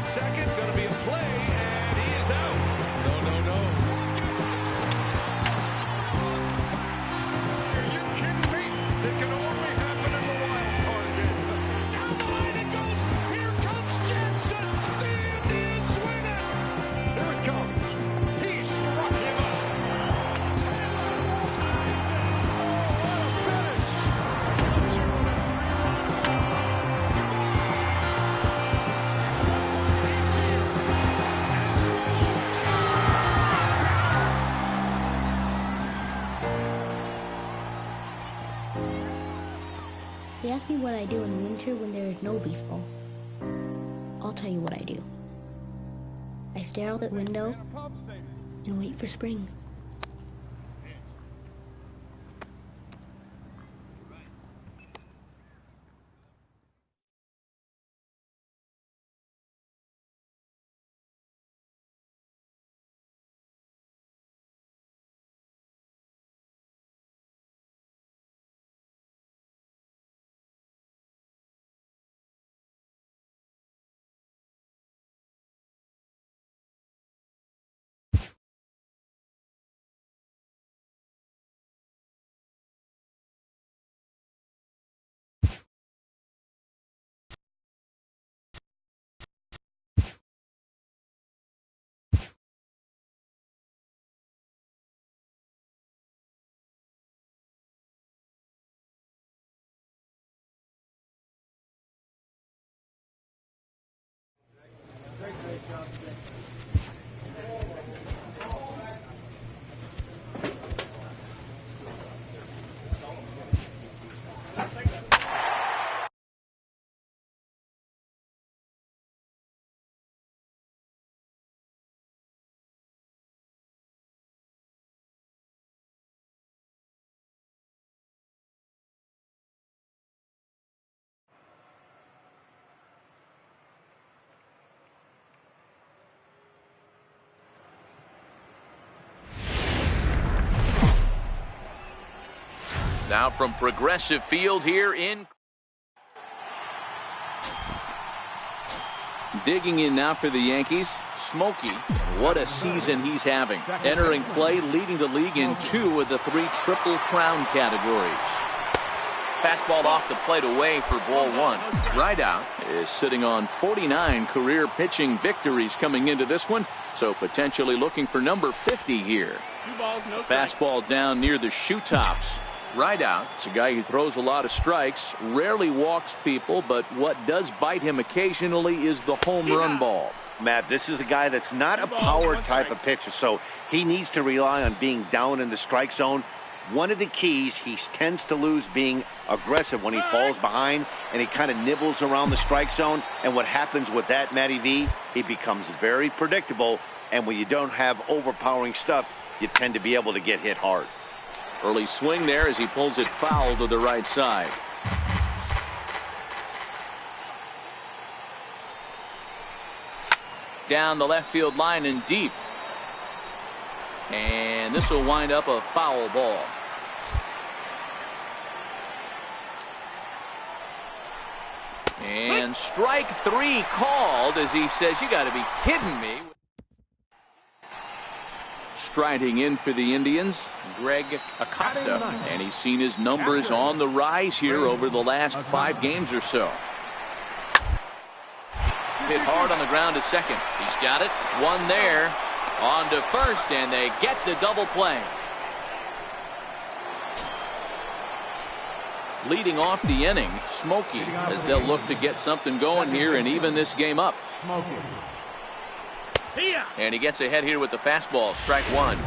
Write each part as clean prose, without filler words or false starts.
second, going to be a play, and he is out. No, no, no. Are you kidding me? It can only happen in the wild card game. Down the line it goes. Here comes Jackson. The Indians win it. Here it comes. He struck him out. Taylor ties it. Oh, what a finish. They ask me what I do in winter when there is no baseball. I'll tell you what I do. I stare out the window and wait for spring. Now from Progressive Field here in. Digging in now for the Yankees, Smokey. What a season he's having. Entering play, leading the league in 2 of the 3 Triple Crown categories. Fastball off the plate away for ball 1. Rideout is sitting on 49 career pitching victories coming into this one, so potentially looking for number 50 here. 2 balls, no strikes. Fastball down near the shoe tops. Rideout. It's a guy who throws a lot of strikes, rarely walks people, but what does bite him occasionally is the home run ball. Matt, this is a guy that's not a power type of pitcher, so he needs to rely on being down in the strike zone. One of the keys, he tends to lose being aggressive when he falls behind, and he kind of nibbles around the strike zone. And what happens with that, Matty V, he becomes very predictable, and when you don't have overpowering stuff, you tend to be able to get hit hard. Early swing there as he pulls it foul to the right side. Down the left field line and deep. And this will wind up a foul ball. And strike 3 called as he says, "You got to be kidding me." Striding in for the Indians, Greg Acosta, and he's seen his numbers on the rise here over the last 5 games or so. Hit hard on the ground to second. He's got it. 1 there. On to first, and they get the double play. Leading off the inning, Smokey, as they'll look to get something going here and even this game up. And he gets ahead here with the fastball, strike 1.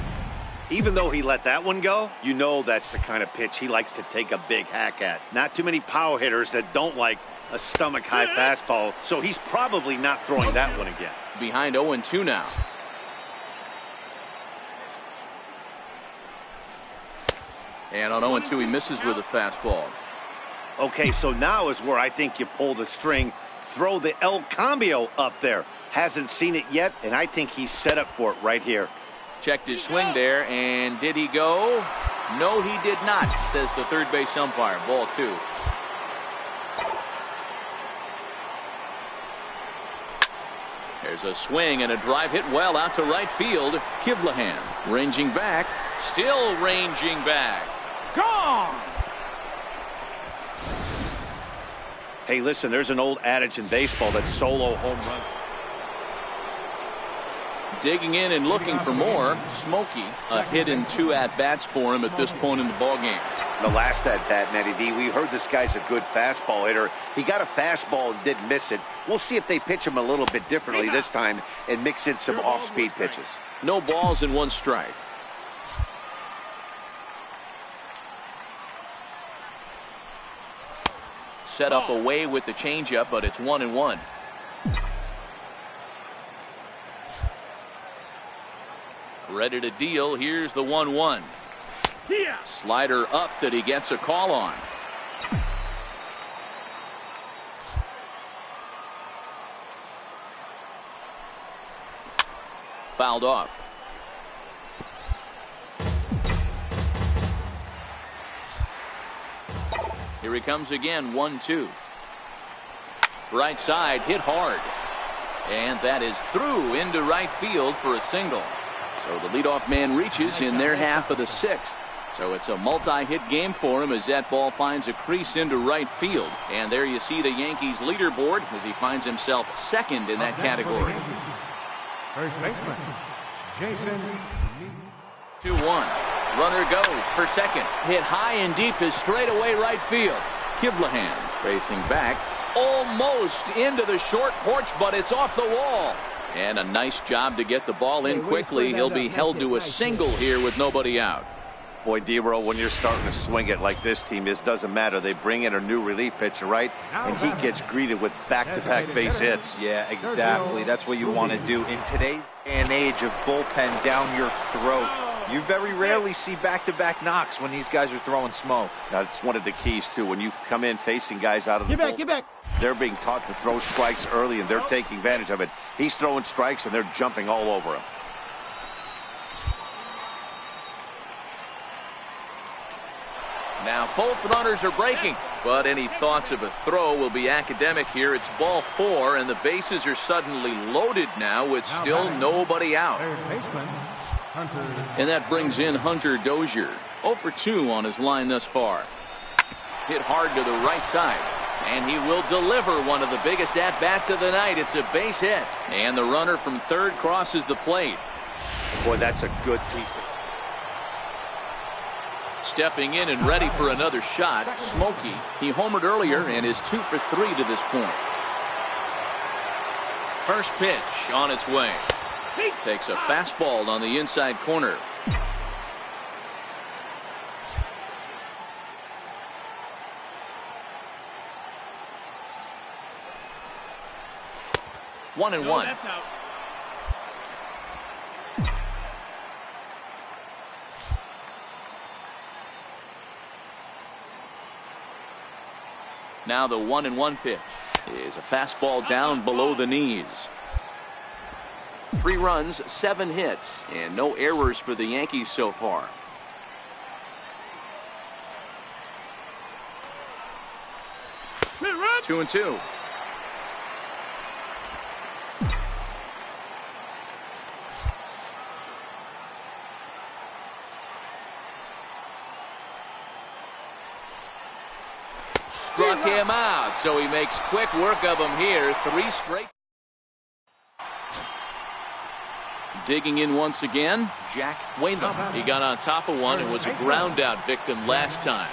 Even though he let that one go, you know that's the kind of pitch he likes to take a big hack at. Not too many power hitters that don't like a stomach-high fastball, so he's probably not throwing that one again. Behind 0-2 now. And on 0-2, he misses with a fastball. Okay, so now is where I think you pull the string, throw the El Cambio up there. Hasn't seen it yet, and I think he's set up for it right here. Checked his swing there, and did he go? No, he did not, says the third base umpire. Ball 2. There's a swing and a drive hit well out to right field. Kiblahan ranging back. Still ranging back. Gone! Hey, listen, there's an old adage in baseball that solo home run. Digging in and looking for more. Smokey, a hit and 2 at-bats for him at this point in the ballgame. The last at-bat, Matty D, we heard this guy's a good fastball hitter. He got a fastball and didn't miss it. We'll see if they pitch him a little bit differently this time and mix in some off-speed pitches. No balls and 1 strike. Set up away with the changeup, but it's 1-1. Ready to deal. Here's the 1-1. Slider up that he gets a call on. Fouled off. Here he comes again, 1-2. Right side, hit hard. And that is through into right field for a single. So the leadoff man reaches in their half of the 6th. So it's a multi-hit game for him as that ball finds a crease into right field. And there you see the Yankees leaderboard as he finds himself 2nd in that category. First baseman, Jason. 2-1. Runner goes for second. Hit high and deep to straightaway right field. Kiblahan racing back. Almost into the short porch, but it's off the wall. And a nice job to get the ball in quickly. He'll be held to a single here with nobody out. Boy, D-Row, when you're starting to swing it like this team is, doesn't matter. They bring in a new relief pitcher, right? And he gets greeted with back-to-back base hits. Yeah, exactly. That's what you want to do. In today's day and age of bullpen down your throat, you very rarely see back-to-back knocks when these guys are throwing smoke. That's one of the keys, too. When you come in facing guys out of the bullpen, they're being taught to throw strikes early, and they're taking advantage of it. He's throwing strikes, and they're jumping all over him. Now both runners are breaking, but any thoughts of a throw will be academic here. It's ball 4, and the bases are suddenly loaded now with still nobody out. And that brings in Hunter Dozier. 0 for 2 on his line thus far. Hit hard to the right side, and he will deliver one of the biggest at-bats of the night. It's a base hit, and the runner from third crosses the plate. Boy, that's a good piece of... Stepping in and ready for another shot, Smokey. He homered earlier and is 2 for 3 to this point. First pitch on its way. Takes a fastball on the inside corner. One and one. That's out. Now the 1-1 pitch is a fastball down below the knees. 3 runs, 7 hits, and no errors for the Yankees so far. Two and two. Struck him out, so he makes quick work of him here. 3 straight. Digging in once again, Jack Whalen. He got on top of one and was a ground out victim last time.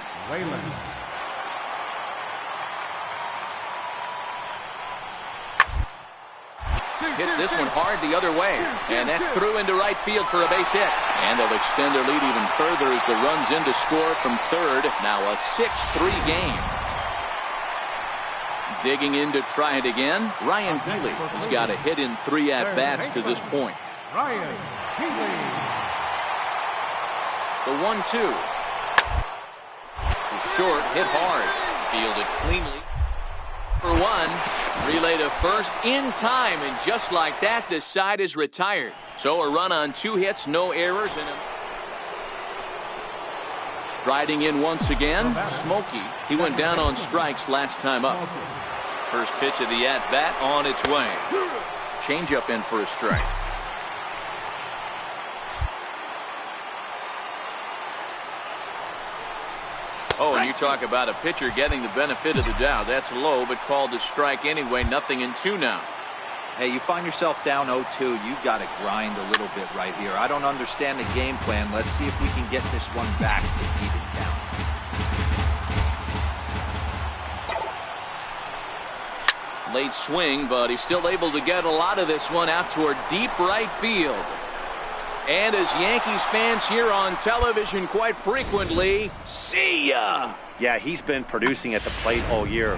Hits this one hard the other way, and that's through into right field for a base hit. And they'll extend their lead even further as the run's in to score from third. Now a 6-3 game. Digging in to try it again, Ryan Healy has got a hit in 3 at-bats to this point. Ryan Healy. The 1-2. Short, hit hard. Fielded cleanly. For 1. Relay to first in time, and just like that, this side is retired. So a run on 2 hits, no errors. Striding in once again, Smokey. He went down on strikes last time up. First pitch of the at-bat on its way. Changeup in for a strike. Oh, and you talk about a pitcher getting the benefit of the doubt. That's low, but called a strike anyway. 0-2 now. Hey, you find yourself down 0-2, you've got to grind a little bit right here. I don't understand the game plan. Let's see if we can get this one back to even count. Late swing, but he's still able to get a lot of this one out toward deep right field. And as Yankees fans hear on television quite frequently, see ya! Yeah, he's been producing at the plate all year.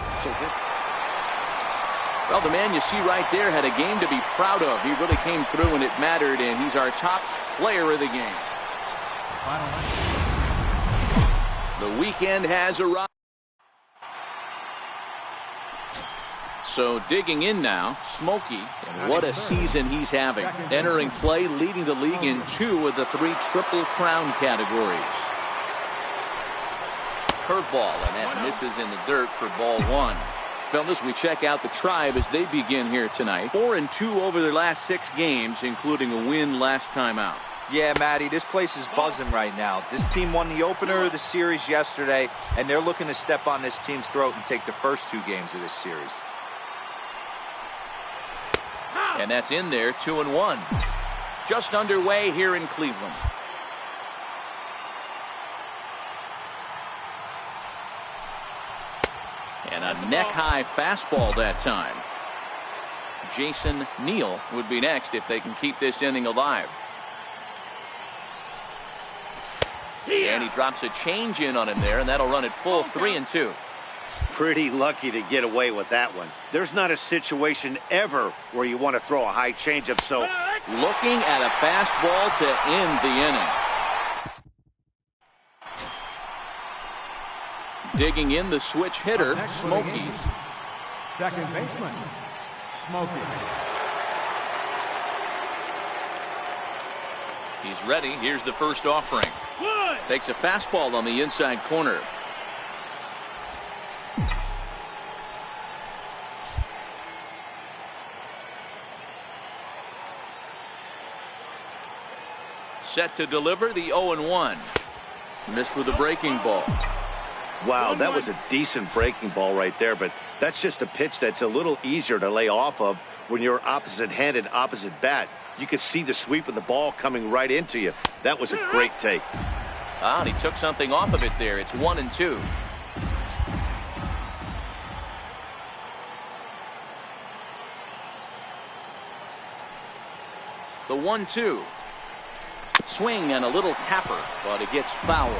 Well, the man you see right there had a game to be proud of. He really came through and it mattered, and he's our top player of the game. The weekend has arrived. So digging in now, Smokey, and what a season he's having. Entering play, leading the league in 2 of the 3 Triple Crown categories. Curveball, and that misses in the dirt for ball 1. Fellas, we check out the Tribe as they begin here tonight. 4-2 over their last 6 games, including a win last time out. Yeah, Matty, this place is buzzing right now. This team won the opener of the series yesterday, and they're looking to step on this team's throat and take the first 2 games of this series. And that's in there, 2-1. Just underway here in Cleveland. And a neck-high fastball that time. Jason Neal would be next if they can keep this inning alive. And he drops a change in on him there, and that'll run it full 3-2. Pretty lucky to get away with that one. There's not a situation ever where you want to throw a high changeup, so looking at a fastball to end the inning. Digging in the switch hitter, Smokey. Second baseman, Smokey. He's ready. Here's the first offering. Takes a fastball on the inside corner. Set to deliver the 0-1. Missed with a breaking ball. Wow, that was a decent breaking ball right there, but that's just a pitch that's a little easier to lay off of when you're opposite-handed, opposite bat. You could see the sweep of the ball coming right into you. That was a great take. And he took something off of it there. It's 1-2. The 1-2. Swing and a little tapper, but it gets foul.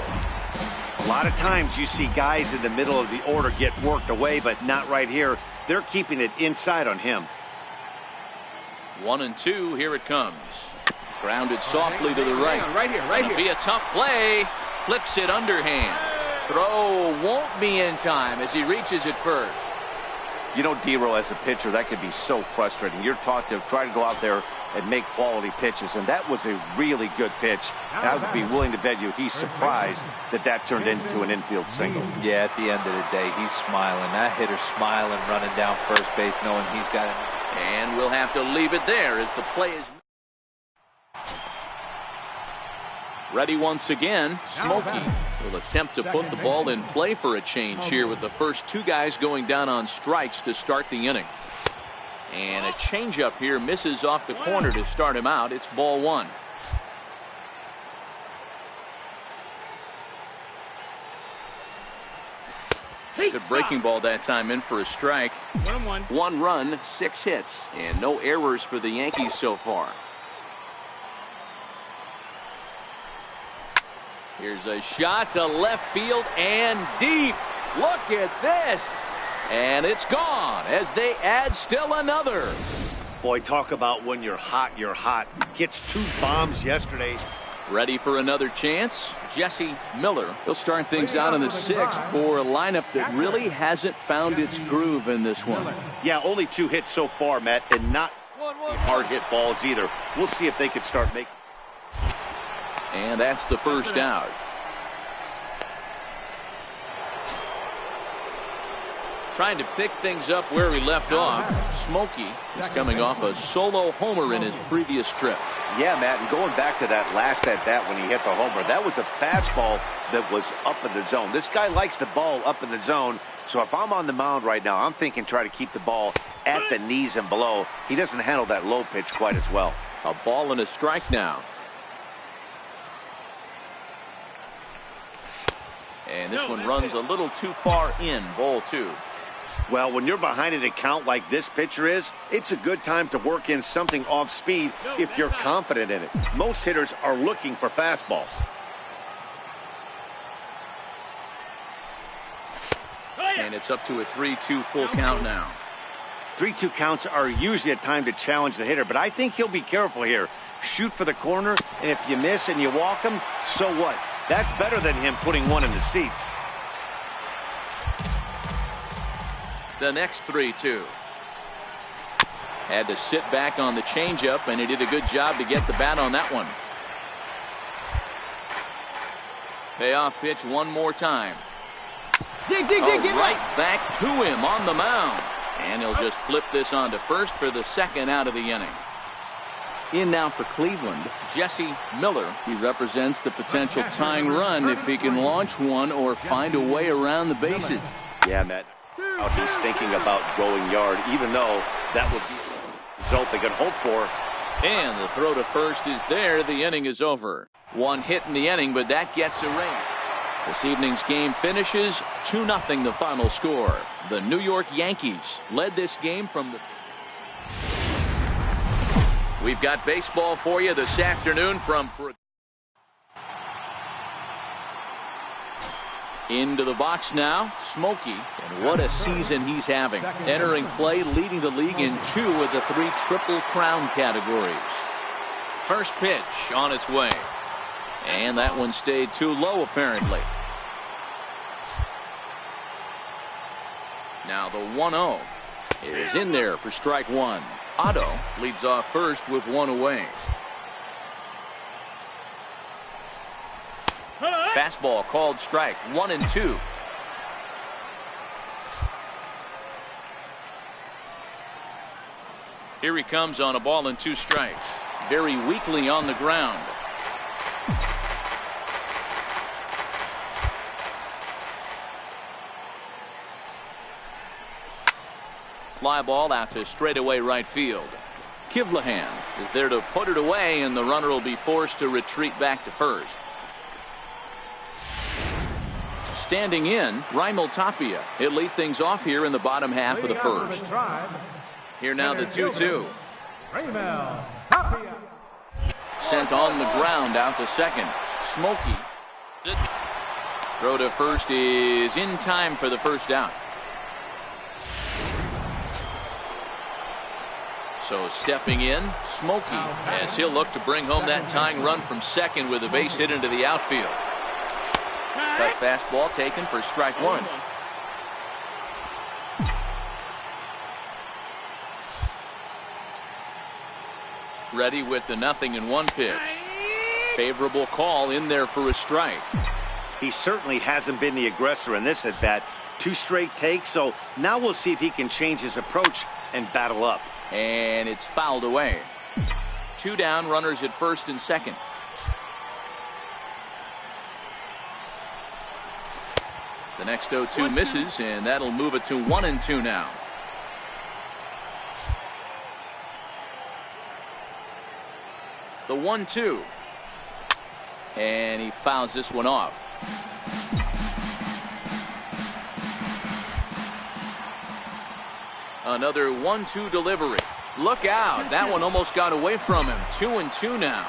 A lot of times you see guys in the middle of the order get worked away, but not right here. They're keeping it inside on him. 1-2. Here it comes. Grounded softly to the right. Right here. It'll be a tough play. Flips it underhand. Throw won't be in time as he reaches it first. You know, D-Roll, as a pitcher, that could be so frustrating. You're taught to try to go out there and make quality pitches, and that was a really good pitch. And I would be willing to bet you he's surprised that that turned into an infield single. Yeah, at the end of the day, he's smiling. That hitter's smiling, running down first base, knowing he's got it. And we'll have to leave it there as the play is ready once again. Smokey will attempt to put the ball in play for a change here with the first 2 guys going down on strikes to start the inning. And a changeup here misses off the corner to start him out. It's ball 1. Good breaking ball that time, in for a strike. 1 run, 6 hits, and no errors for the Yankees so far. Here's a shot to left field and deep. Look at this. And it's gone as they add still another. Boy, talk about when you're hot, you're hot. Gets 2 bombs yesterday. Ready for another chance? Jesse Miller. He'll start things out in the 6th for a lineup that really hasn't found its groove in this one. Yeah, only 2 hits so far, Matt, and not hard hit balls either. We'll see if they can start making. And that's the first out. Trying to pick things up where he left off. Smokey is coming off a solo homer in his previous trip. Yeah, Matt, and going back to that last at-bat when he hit the homer, that was a fastball that was up in the zone. This guy likes the ball up in the zone, so if I'm on the mound right now, I'm thinking try to keep the ball at the knees and below. He doesn't handle that low pitch quite as well. A ball and a strike now. And this one runs a little too far in, ball 2. Well, when you're behind an account like this pitcher is, it's a good time to work in something off speed if you're confident in it. Most hitters are looking for fastballs. And it's up to a 3-2 full count now. 3-2 counts are usually a time to challenge the hitter, but I think he'll be careful here. Shoot for the corner, and if you miss and you walk him, so what? That's better than him putting one in the seats. The next 3-2. Had to sit back on the changeup, and he did a good job to get the bat on that one. Payoff pitch one more time. Dig, right back to him on the mound. And he'll just flip this on to first for the second out of the inning. In now for Cleveland, Jesse Miller. He represents the potential tying run if he can launch one or find a way around the bases. Yeah, Matt. Out he's thinking about going yard, even though that would be the result they could hope for. And the throw to first is there. The inning is over. One hit in the inning, but that gets a ring. This evening's game finishes 2-0 the final score. The New York Yankees led this game from the... We've got baseball for you this afternoon from... Into the box now, Smokey, and what a season he's having. Entering play, leading the league in 2 of the 3 Triple Crown categories. First pitch on its way. And that one stayed too low, apparently. Now the 1-0 is in there for strike 1. Otto leads off first with 1 away. Fastball called strike 1-2. Here he comes on a ball and 2 strikes. Very weakly on the ground. Fly ball out to straightaway right field. Kivlahan is there to put it away, and the runner will be forced to retreat back to first. Standing in, Raimel Tapia. He'll lead things off here in the bottom half of the first. Here now the 2-2. Sent on the ground out to second. Smokey. Throw to first is in time for the first out. So stepping in, Smokey, as he'll look to bring home that tying run from second with a base hit into the outfield. Cut fastball taken for strike 1. Ready with the 0-1 pitch. Favorable call in there for a strike. He certainly hasn't been the aggressor in this at bat. 2 straight takes, so now we'll see if he can change his approach and battle up. And it's fouled away. 2 down, runners at first and second. The next 0-2 misses, and that'll move it to 1-2 now. The 1-2. And he fouls this one off. Another 1-2 delivery. Look out. That one almost got away from him. 2-2 now.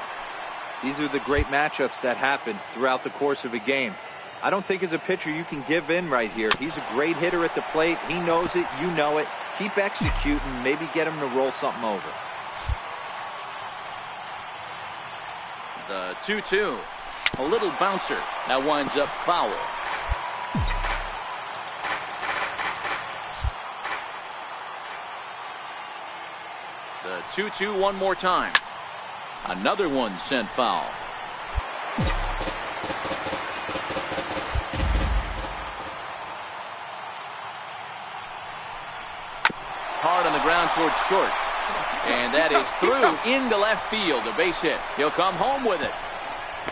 These are the great matchups that happen throughout the course of a game. I don't think as a pitcher you can give in right here. He's a great hitter at the plate. He knows it. You know it. Keep executing. Maybe get him to roll something over. The 2-2. A little bouncer. That winds up foul. The 2-2 one more time. Another one sent foul. down towards short. And that is through into left field. A base hit. He'll come home with it.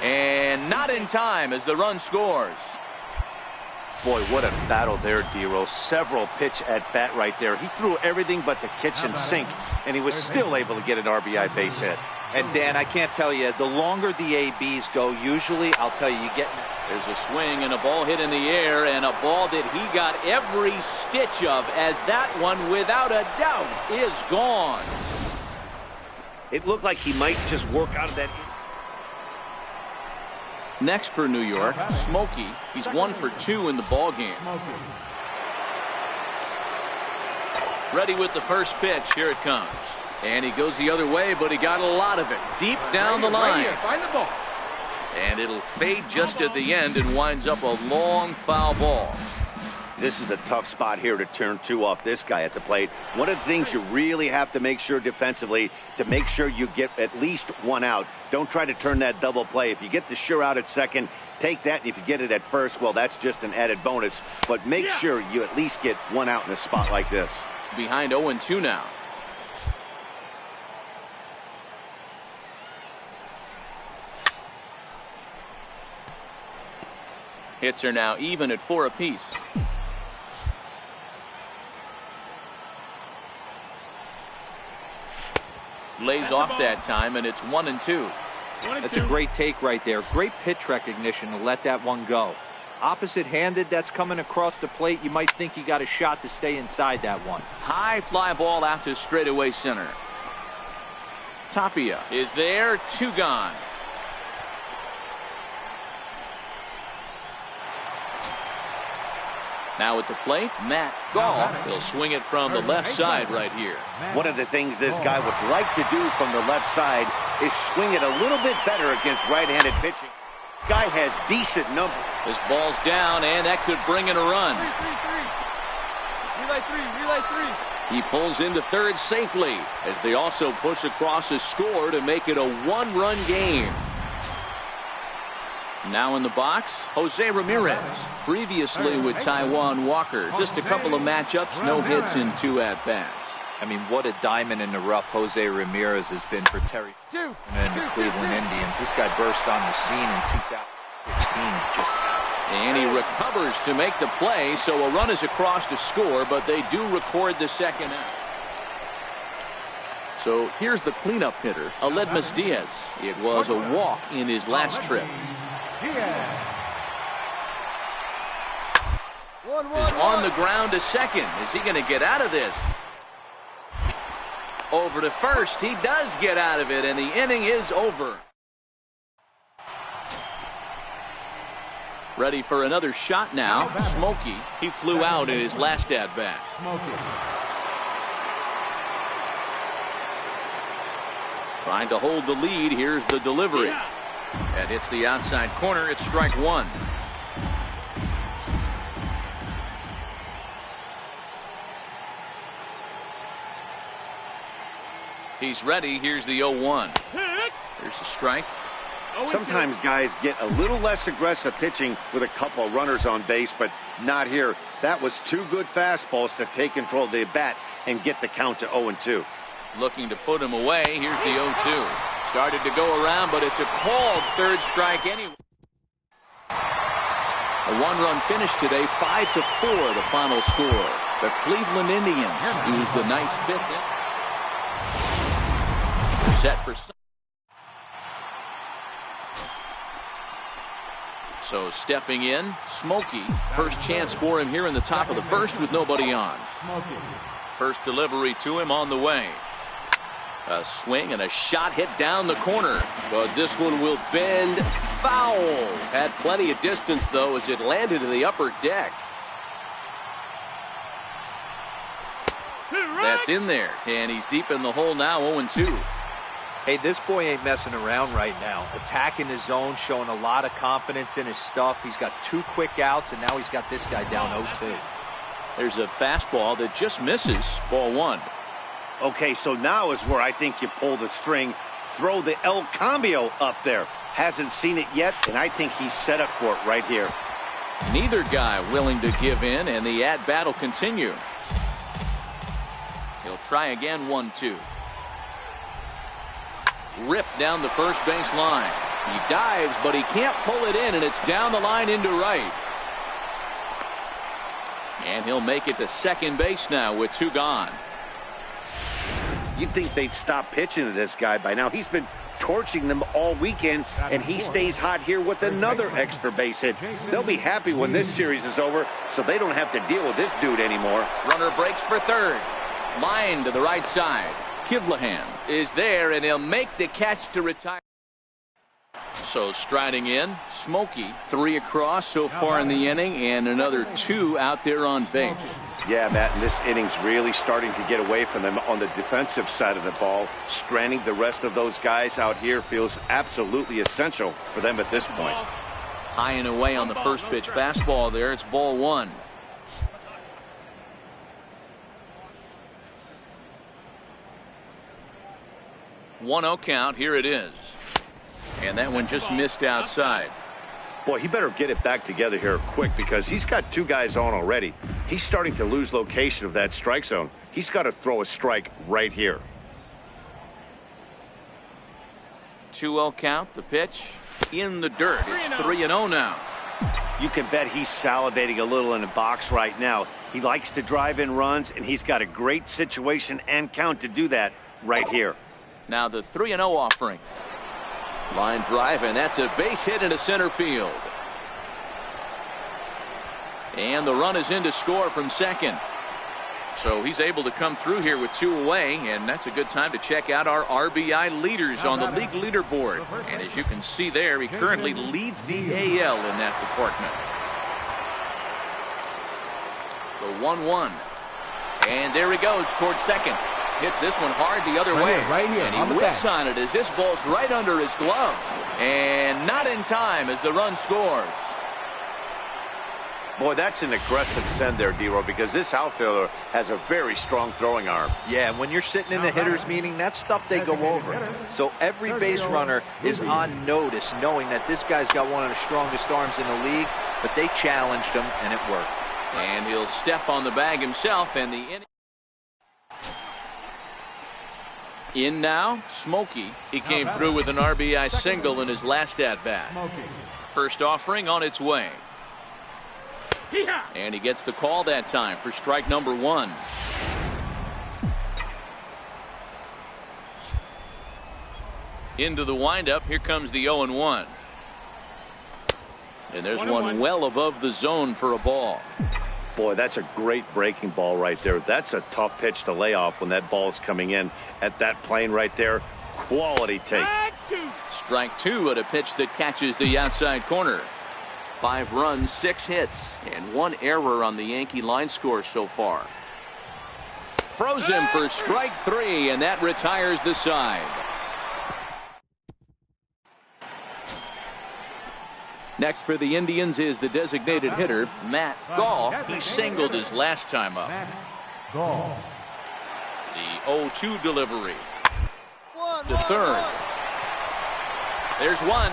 And not in time as the run scores. Boy, what a battle there, D-Rose. Several pitch at bat right there. He threw everything but the kitchen sink, and he was still able to get an RBI base hit. And Dan, I can't tell you, the longer the ABs go, usually, I'll tell you, you get... There's a swing and a ball hit in the air, and a ball that he got every stitch of, as that one, without a doubt, is gone. It looked like he might just work out of that. Next for New York, Smokey. He's 1 for 2 in the ball game. Ready with the first pitch. Here it comes. And he goes the other way, but he got a lot of it. Deep down the line. Find the ball. And it'll fade just at the end and winds up a long foul ball. This is a tough spot here to turn 2 off this guy at the plate. One of the things you really have to make sure defensively, to make sure you get at least 1 out. Don't try to turn that double play. If you get the sure out at second, take that. And if you get it at first, well, that's just an added bonus. But make sure you at least get 1 out in a spot like this. Behind 0-2 now. Hits are now even at 4 apiece. Lays off that time, and it's 1-2. That's a great take right there. Great pitch recognition to let that one go. Opposite-handed, that's coming across the plate. You might think you got a shot to stay inside that one. High fly ball out to straightaway center. Tapia is there, 2 gone. Now at the plate, Matt Gall. He'll swing it from the left side right here. One of the things this guy would like to do from the left side is swing it a little bit better against right-handed pitching. Guy has decent numbers. This ball's down, and that could bring in a run. Relay 3. He pulls into third safely as they also push across a score to make it a 1-run game. Now in the box, Jose Ramirez. Previously with Taijuan Walker. Just a couple of matchups, no hits in 2 at-bats. I mean, what a diamond in the rough Jose Ramirez has been for Terry and the Cleveland Indians. This guy burst on the scene in 2016. And he recovers to make the play, so a run is across to score, but they do record the second out. So here's the cleanup hitter, Aledmus Diaz. It was a walk in his last trip. Is on the ground to second. Is he going to get out of this? Over to first. He does get out of it, and the inning is over. Ready for another shot now. Smokey. He flew out in his last at-bat. Trying to hold the lead. Here's the delivery. And it's the outside corner. It's strike 1. He's ready. Here's the 0-1. There's a strike. Sometimes guys get a little less aggressive pitching with a couple of runners on base, but not here. That was 2 good fastballs to take control of the bat and get the count to 0-2. Looking to put him away. Here's the 0-2. Started to go around, but it's a called third strike anyway. A 1-run finish today, 5-4 the final score. The Cleveland Indians used a nice 5th inning. Set for so stepping in, Smokey. First chance for him here in the top of the first with nobody on. First delivery to him on the way. A swing and a shot hit down the corner, but this one will bend foul. Had plenty of distance though as it landed to the upper deck. That's in there, and he's deep in the hole now. 0-2. Hey, this boy ain't messing around right now. Attacking his zone, showing a lot of confidence in his stuff. He's got 2 quick outs, and now he's got this guy down 0-2. There's a fastball that just misses. Ball 1. Okay, so now is where I think you pull the string. Throw the El Cambio up there. Hasn't seen it yet, and I think he's set up for it right here. Neither guy willing to give in, and the at-bat will continue. He'll try again, 1-2. Ripped down the first base line. He dives, but he can't pull it in, and it's down the line into right. And he'll make it to second base now with 2 gone. You'd think they'd stop pitching to this guy by now. He's been torching them all weekend, and he stays hot here with another extra base hit. They'll be happy when this series is over, so they don't have to deal with this dude anymore. Runner breaks for third. Line to the right side. Kivlahan is there, and he'll make the catch to retire. So striding in, Smokey, 3 across so far in the inning, and another 2 out there on base. Yeah, Matt, and this inning's really starting to get away from them on the defensive side of the ball. Stranding the rest of those guys out here feels absolutely essential for them at this point. High and away on the first pitch fastball there. It's ball 1. One 0 count. Here it is. And that one just missed outside. Boy, he better get it back together here quick because he's got 2 guys on already. He's starting to lose location of that strike zone. He's got to throw a strike right here. 2-0 count. The pitch in the dirt. It's 3-0 now. You can bet he's salivating a little in the box right now. He likes to drive in runs, and he's got a great situation and count to do that right here. Now the 3-0 offering. Line drive, and that's a base hit into center field. And the run is in to score from second. So he's able to come through here with 2 away, and that's a good time to check out our RBI leaders on the league leaderboard. And as you can see there, he currently leads the AL in that department. The 1-1. And there he goes towards second. Hits this one hard the other way. Right here, and he whips on it as this ball's right under his glove. And not in time as the run scores. Boy, that's an aggressive send there, D-Row, because this outfielder has a very strong throwing arm. Yeah, and when you're sitting in a hitter's meeting, that's stuff they go over. So every base runner is on notice, knowing that this guy's got one of the strongest arms in the league, but they challenged him, and it worked. And he'll step on the bag himself, and the inning. In now, Smokey. He came through with an RBI single in his last at-bat. First offering on its way. And he gets the call that time for strike number 1. Into the windup. Here comes the 0-1. And there's one well above the zone for a ball. Boy, that's a great breaking ball right there. That's a tough pitch to lay off when that ball is coming in at that plane right there. Quality take. Strike 2 at a pitch that catches the outside corner. 5 runs, 6 hits, and 1 error on the Yankee line score so far. Froze him for strike 3, and that retires the side. Next for the Indians is the designated hitter, Matt Gall. He singled his last time up. The 0-2 delivery. To third. There's one.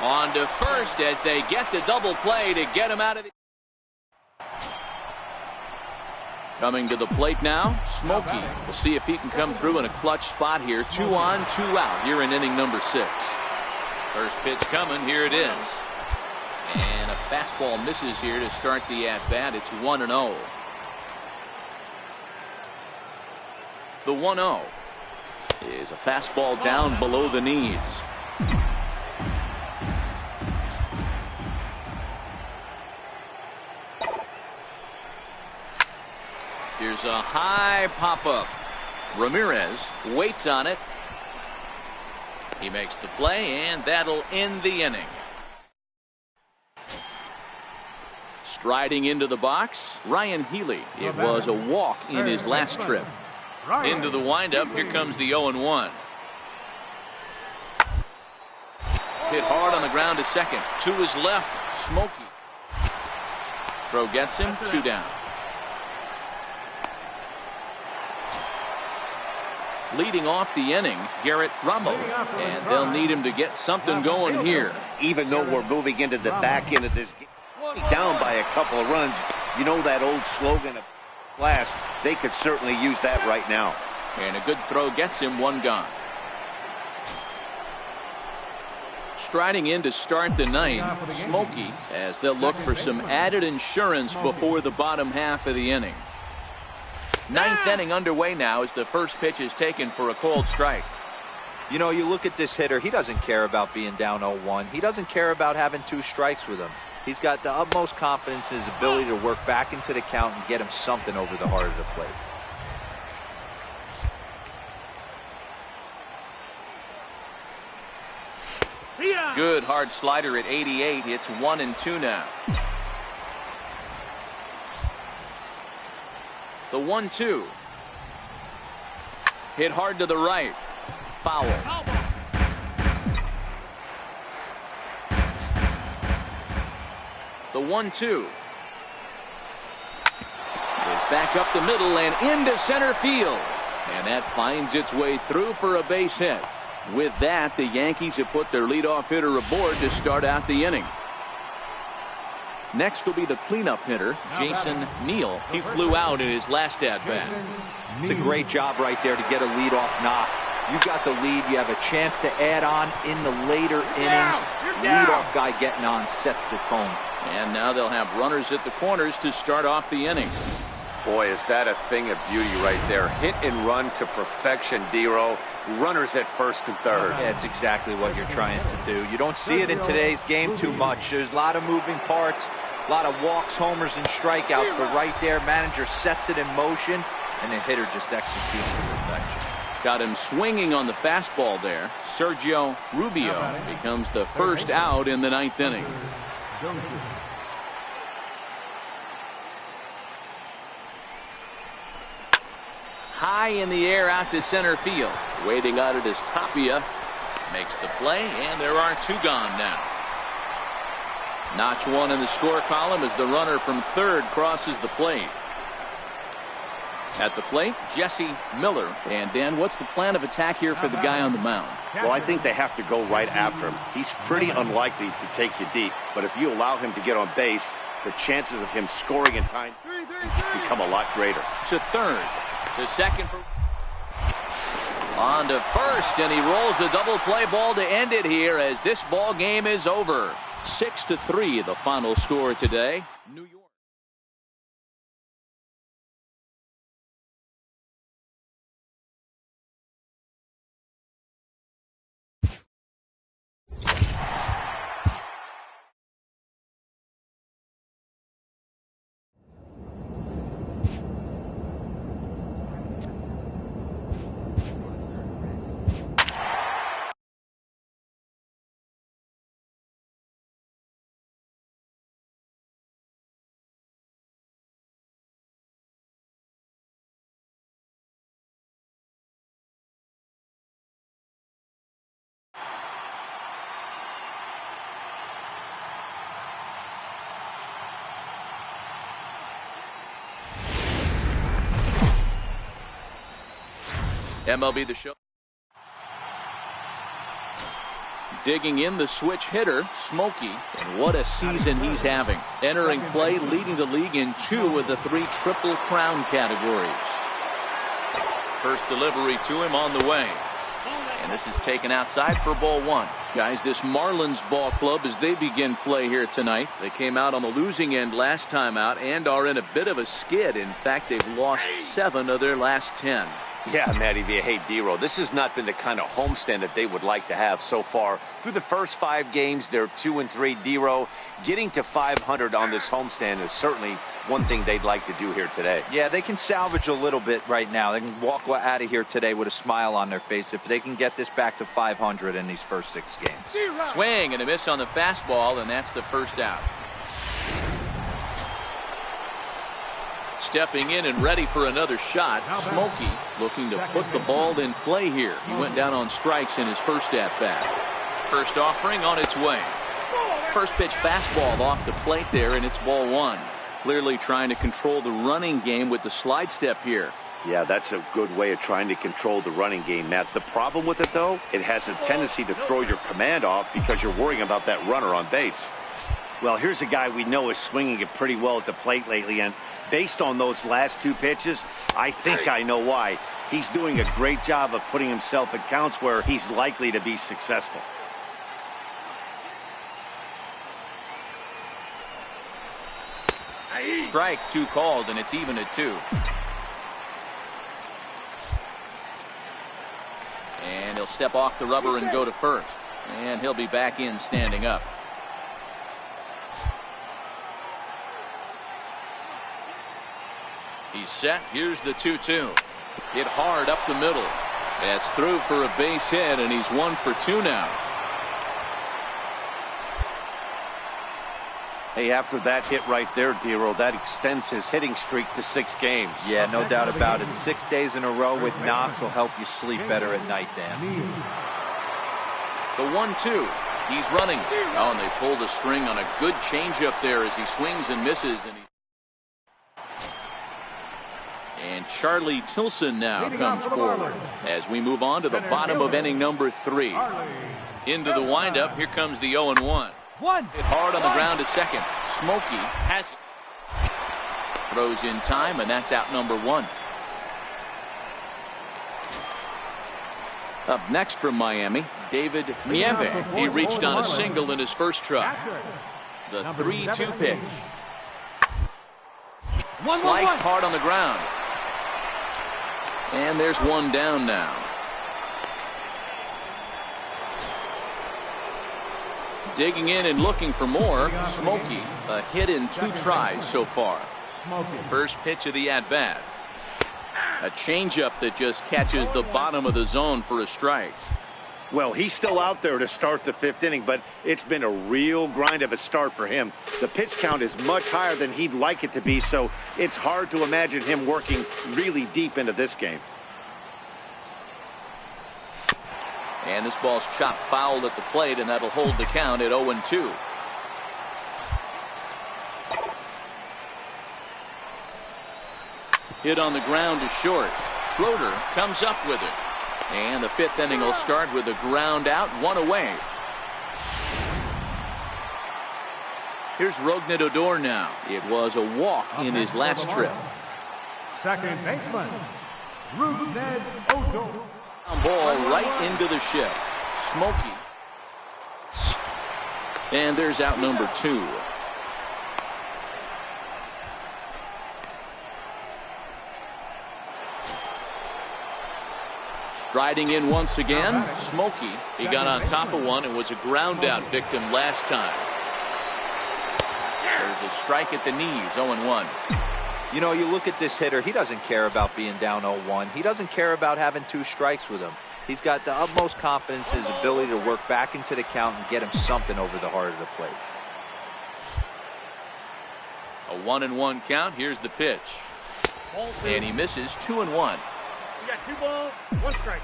On to first as they get the double play to get him out of the... Coming to the plate now, Smokey. We'll see if he can come through in a clutch spot here. 2 on, 2 out here in inning number 6. First pitch coming. Here it is. And a fastball misses here to start the at-bat. It's 1-0. The 1-0 is a fastball down below the knees. Here's a high pop-up. Ramirez waits on it. He makes the play, and that'll end the inning. Striding into the box, Ryan Healy. It was a walk in his last trip. Into the windup, here comes the 0-1. Hit hard on the ground to second. To his left, Smokey. Throw gets him, 2 down. Leading off the inning, Garrett Ramos, and they'll need him to get something going here. Even though we're moving into the back end of this game, down by a couple of runs, you know that old slogan of last, they could certainly use that right now. And a good throw gets him one gone. Striding in to start the ninth, Smokey, as they'll look for some added insurance before the bottom half of the inning. Ninth inning underway now as the first pitch is taken for a called strike. You know, you look at this hitter, he doesn't care about being down 0-1. He doesn't care about having 2 strikes with him. He's got the utmost confidence in his ability to work back into the count and get him something over the heart of the plate. Good hard slider at 88. It's 1-2 now. The 1-2. Hit hard to the right. Foul. The 1-2 is back up the middle and into center field. And that finds its way through for a base hit. With that, the Yankees have put their leadoff hitter aboard to start out the inning. Next will be the cleanup hitter, Jason Neal. He flew out in his last at-bat. It's a great job right there to get a leadoff knock. You got the lead. You have a chance to add on in the later innings. Leadoff guy getting on sets the tone. And now they'll have runners at the corners to start off the inning. Boy, is that a thing of beauty right there. Hit and run to perfection, Dero. Runners at first and third. Yeah, it's exactly what you're trying to do. You don't see it in today's game too much. There's a lot of moving parts, a lot of walks, homers, and strikeouts. But right there, manager sets it in motion, and the hitter just executes to perfection. Got him swinging on the fastball there. Sergio Rubio becomes the first out in the ninth inning. High in the air out to center field. Waiting on it is Tapia. Makes the play, and there are 2 gone now. Notch 1 in the score column as the runner from third crosses the plate. At the plate, Jesse Miller. And Dan, what's the plan of attack here for the guy on the mound? Well, I think they have to go right after him. He's pretty unlikely to take you deep, but if you allow him to get on base, the chances of him scoring in time become a lot greater. To third. The second for on to first, and he rolls the double play ball to end it here as this ball game is over. 6-3 the final score today. New York. MLB The Show. Digging in the switch hitter, Smokey, and what a season he's having. Entering play, leading the league in 2 of the 3 Triple Crown categories. First delivery to him on the way. And this is taken outside for ball 1. Guys, this Marlins ball club, as they begin play here tonight, they came out on the losing end last time out and are in a bit of a skid. In fact, they've lost 7 of their last 10. Yeah, Matty V. Hey, Dero, this has not been the kind of homestand that they would like to have so far. Through the first 5 games, they're 2-3. Dero, getting to 500 on this homestand is certainly one thing they'd like to do here today. Yeah, they can salvage a little bit right now. They can walk out of here today with a smile on their face if they can get this back to 500 in these first 6 games. Swing and a miss on the fastball, and that's the first out. Stepping in and ready for another shot, Smokey looking to put the ball in play here. He went down on strikes in his first at-bat. First offering on its way. First pitch fastball off the plate there, and it's ball 1. Clearly trying to control the running game with the slide step here. Yeah, that's a good way of trying to control the running game, Matt. The problem with it, though, it has a tendency to throw your command off because you're worrying about that runner on base. Well, here's a guy we know is swinging it pretty well at the plate lately, and based on those last 2 pitches, I think I know why. He's doing a great job of putting himself in counts where he's likely to be successful. Strike 2 called, and it's even at 2. And he'll step off the rubber and go to first. And he'll be back in standing up. He's set. Here's the 2-2. Hit hard up the middle. That's through for a base hit, and he's 1 for 2 now. Hey, after that hit right there, Dero, that extends his hitting streak to 6 games. Yeah, no doubt about it. 6 days in a row with knocks will help you sleep better at night, Dan. The 1-2. He's running. Oh, and they pull the string on a good changeup there as he swings and misses. And Charlie Tilson now comes forward as we move on to the bottom of inning number 3. Into the windup. Here comes the 0-1. Hit hard on the ground to second. Smokey has it. Throws in time, and that's out number 1. Up next from Miami, David Nieve. He reached on a single in his first truck. The 3-2 pitch. Sliced hard on the ground. And there's 1 down now. Digging in and looking for more. Smokey, a hit in 2 tries so far. First pitch of the at-bat. A changeup that just catches the bottom of the zone for a strike. Well, he's still out there to start the 5th inning, but it's been a real grind of a start for him. The pitch count is much higher than he'd like it to be, so it's hard to imagine him working really deep into this game. And this ball's chopped foul at the plate, and that'll hold the count at 0-2. Hit on the ground to short. Schroeder comes up with it. And the 5th inning will start with a ground out, 1 away. Here's Rougned Odor now. It was a walk in his last trip. Second baseman, Rougned Odor. Ball right into the shift. Smokey. And there's out number 2. Striding in once again, Smokey. He got on top of one and was a ground out victim last time. There's a strike at the knees, 0-1. You know, you look at this hitter, he doesn't care about being down 0-1. He doesn't care about having 2 strikes with him. He's got the utmost confidence in his ability to work back into the count and get him something over the heart of the plate. A 1-1 count. Here's the pitch. And he misses. 2-1. You got 2 balls, 1 strike.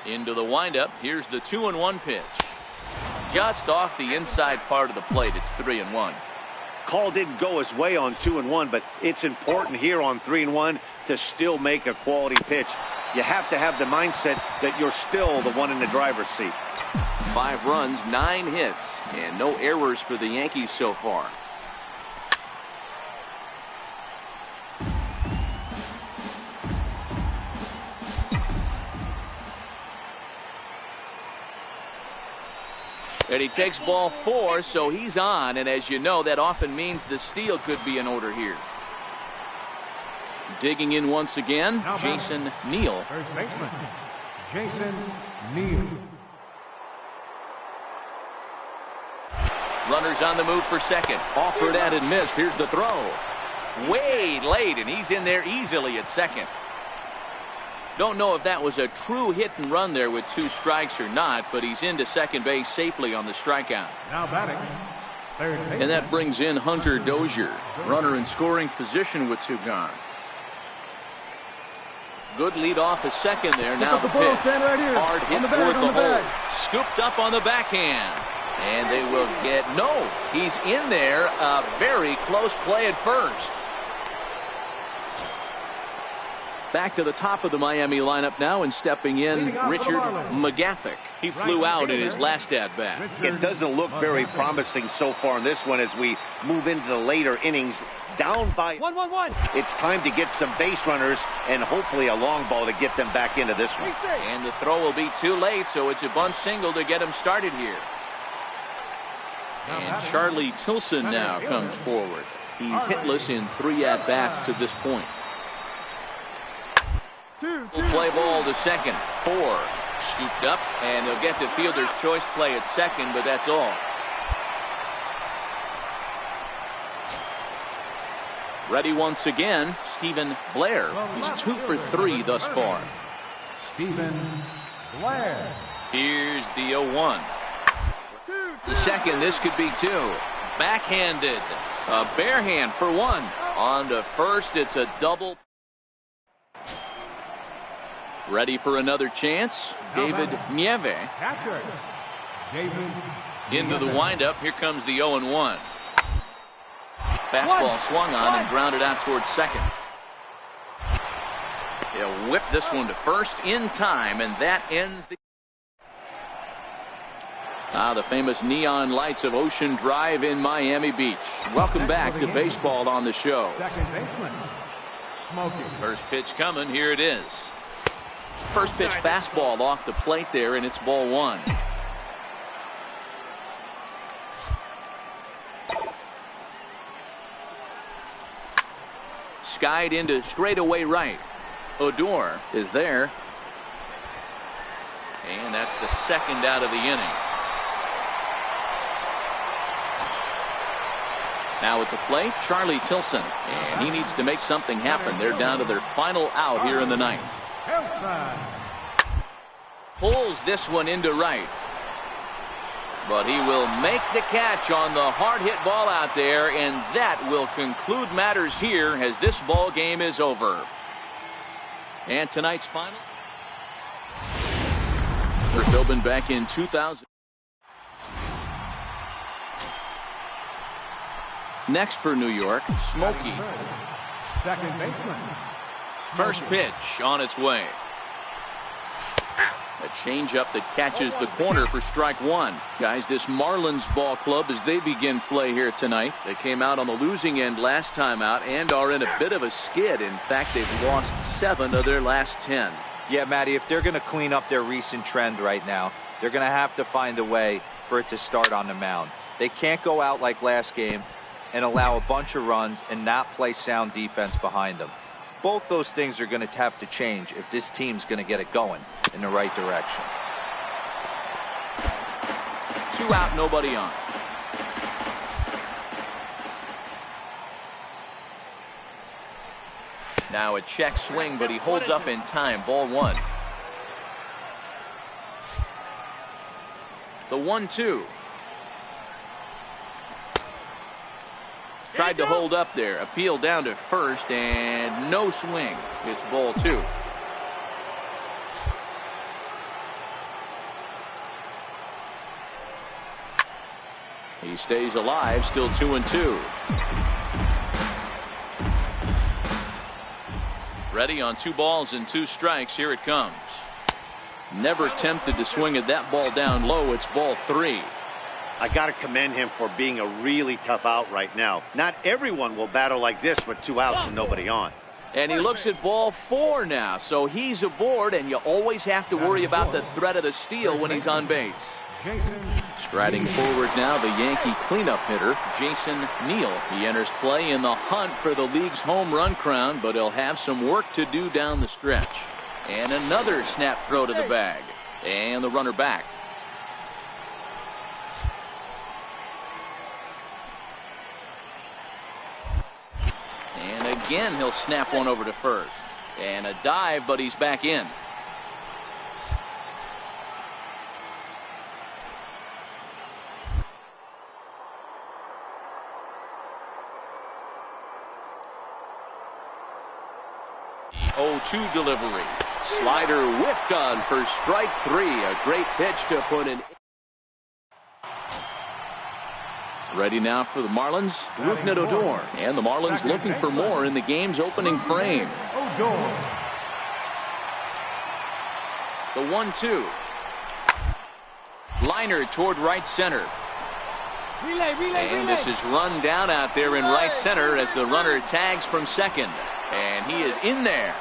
Into the windup. Here's the 2-1 pitch. Just off the inside part of the plate. It's 3-1. Call didn't go his way on 2-1, but it's important here on 3-1 to still make a quality pitch. You have to have the mindset that you're still the one in the driver's seat. 5 runs, 9 hits, and no errors for the Yankees so far. And he takes ball 4, so he's on, and as you know, that often means the steal could be in order here. Digging in once again, Jason Neal. First baseman, Jason Neal. Runners on the move for second. Offered and missed. Here's the throw. Way late, and he's in there easily at second. Don't know if that was a true hit and run there with 2 strikes or not, but he's into second base safely on the strikeout. Now batting, third baseman. And that brings in Hunter Dozier, runner in scoring position with 2 gone. Good lead off a second there. Now the pitch. Hard hit toward the hole. Scooped up on the backhand. And they will get, no, he's in there. A very close play at first. Back to the top of the Miami lineup now, and stepping in, Richard McGathick. He flew out in his last at-bat. It doesn't look very promising so far in this one as we move into the later innings. Down by 1-1-1. It's time to get some base runners and hopefully a long ball to get them back into this one. And the throw will be too late, so it's a bunt single to get him started here. And Charlie Tilson now comes forward. He's hitless in 3 at-bats to this point. Play ball to second. 4. Scooped up, and they'll get the fielder's choice play at second, but that's all. Ready once again, Stephen Blair. He's 2 for 3 thus far. Stephen Blair. Here's the 0-1. The second, this could be 2. Backhanded. A bare hand for 1. On to first, it's a double. Ready for another chance. David Nieve. Catcher. David. Into the windup. Here comes the 0-1. Fastball swung on and grounded out towards second. He'll whip this one to first in time, and that ends the... the famous neon lights of Ocean Drive in Miami Beach. Welcome back to baseball on the show. Second baseman. Smokey. First pitch coming. Here it is. First pitch fastball off the plate there, and it's ball 1. Skied into straightaway right. Odor is there. And that's the second out of the inning. Now at the plate, Charlie Tilson. And he needs to make something happen. They're down to their final out here in the ninth. Pulls this one into right. But he will make the catch on the hard hit ball out there, and that will conclude matters here as this ball game is over. And tonight's final. First opened back in 2000. Next for New York, Smokey. Second baseman. First pitch on its way. A changeup that catches the corner for strike 1. Guys, this Marlins ball club, as they begin play here tonight, they came out on the losing end last time out and are in a bit of a skid. In fact, they've lost 7 of their last 10. Yeah, Matty, if they're going to clean up their recent trend right now, they're going to have to find a way for it to start on the mound. They can't go out like last game and allow a bunch of runs and not play sound defense behind them. Both those things are going to have to change if this team's going to get it going in the right direction. 2 out, nobody on. Now a check swing, but he holds up in time. Ball 1. The 1-2. Tried to hold up there. Appeal down to first, and no swing. It's ball 2. He stays alive, still 2-2. Ready on 2 balls and 2 strikes. Here it comes. Never tempted to swing at that ball down low. It's ball 3. I got to commend him for being a really tough out right now. Not everyone will battle like this with 2 outs and nobody on. And he looks at ball 4 now, so he's aboard, and you always have to worry about the threat of the steal when he's on base. Striding forward now, the Yankee cleanup hitter, Jason Neal. He enters play in the hunt for the league's home run crown, but he'll have some work to do down the stretch. And another snap throw to the bag. And the runner back. And again, he'll snap one over to first. And a dive, but he's back in. The 0-2 delivery. Slider whiffed on for strike 3. A great pitch to put in. Ready now for the Marlins, Rougned Odor. And the Marlins looking for more in the game's opening frame. The 1-2. Liner toward right center. And this is run down out there in right center as the runner tags from second. And he is in there.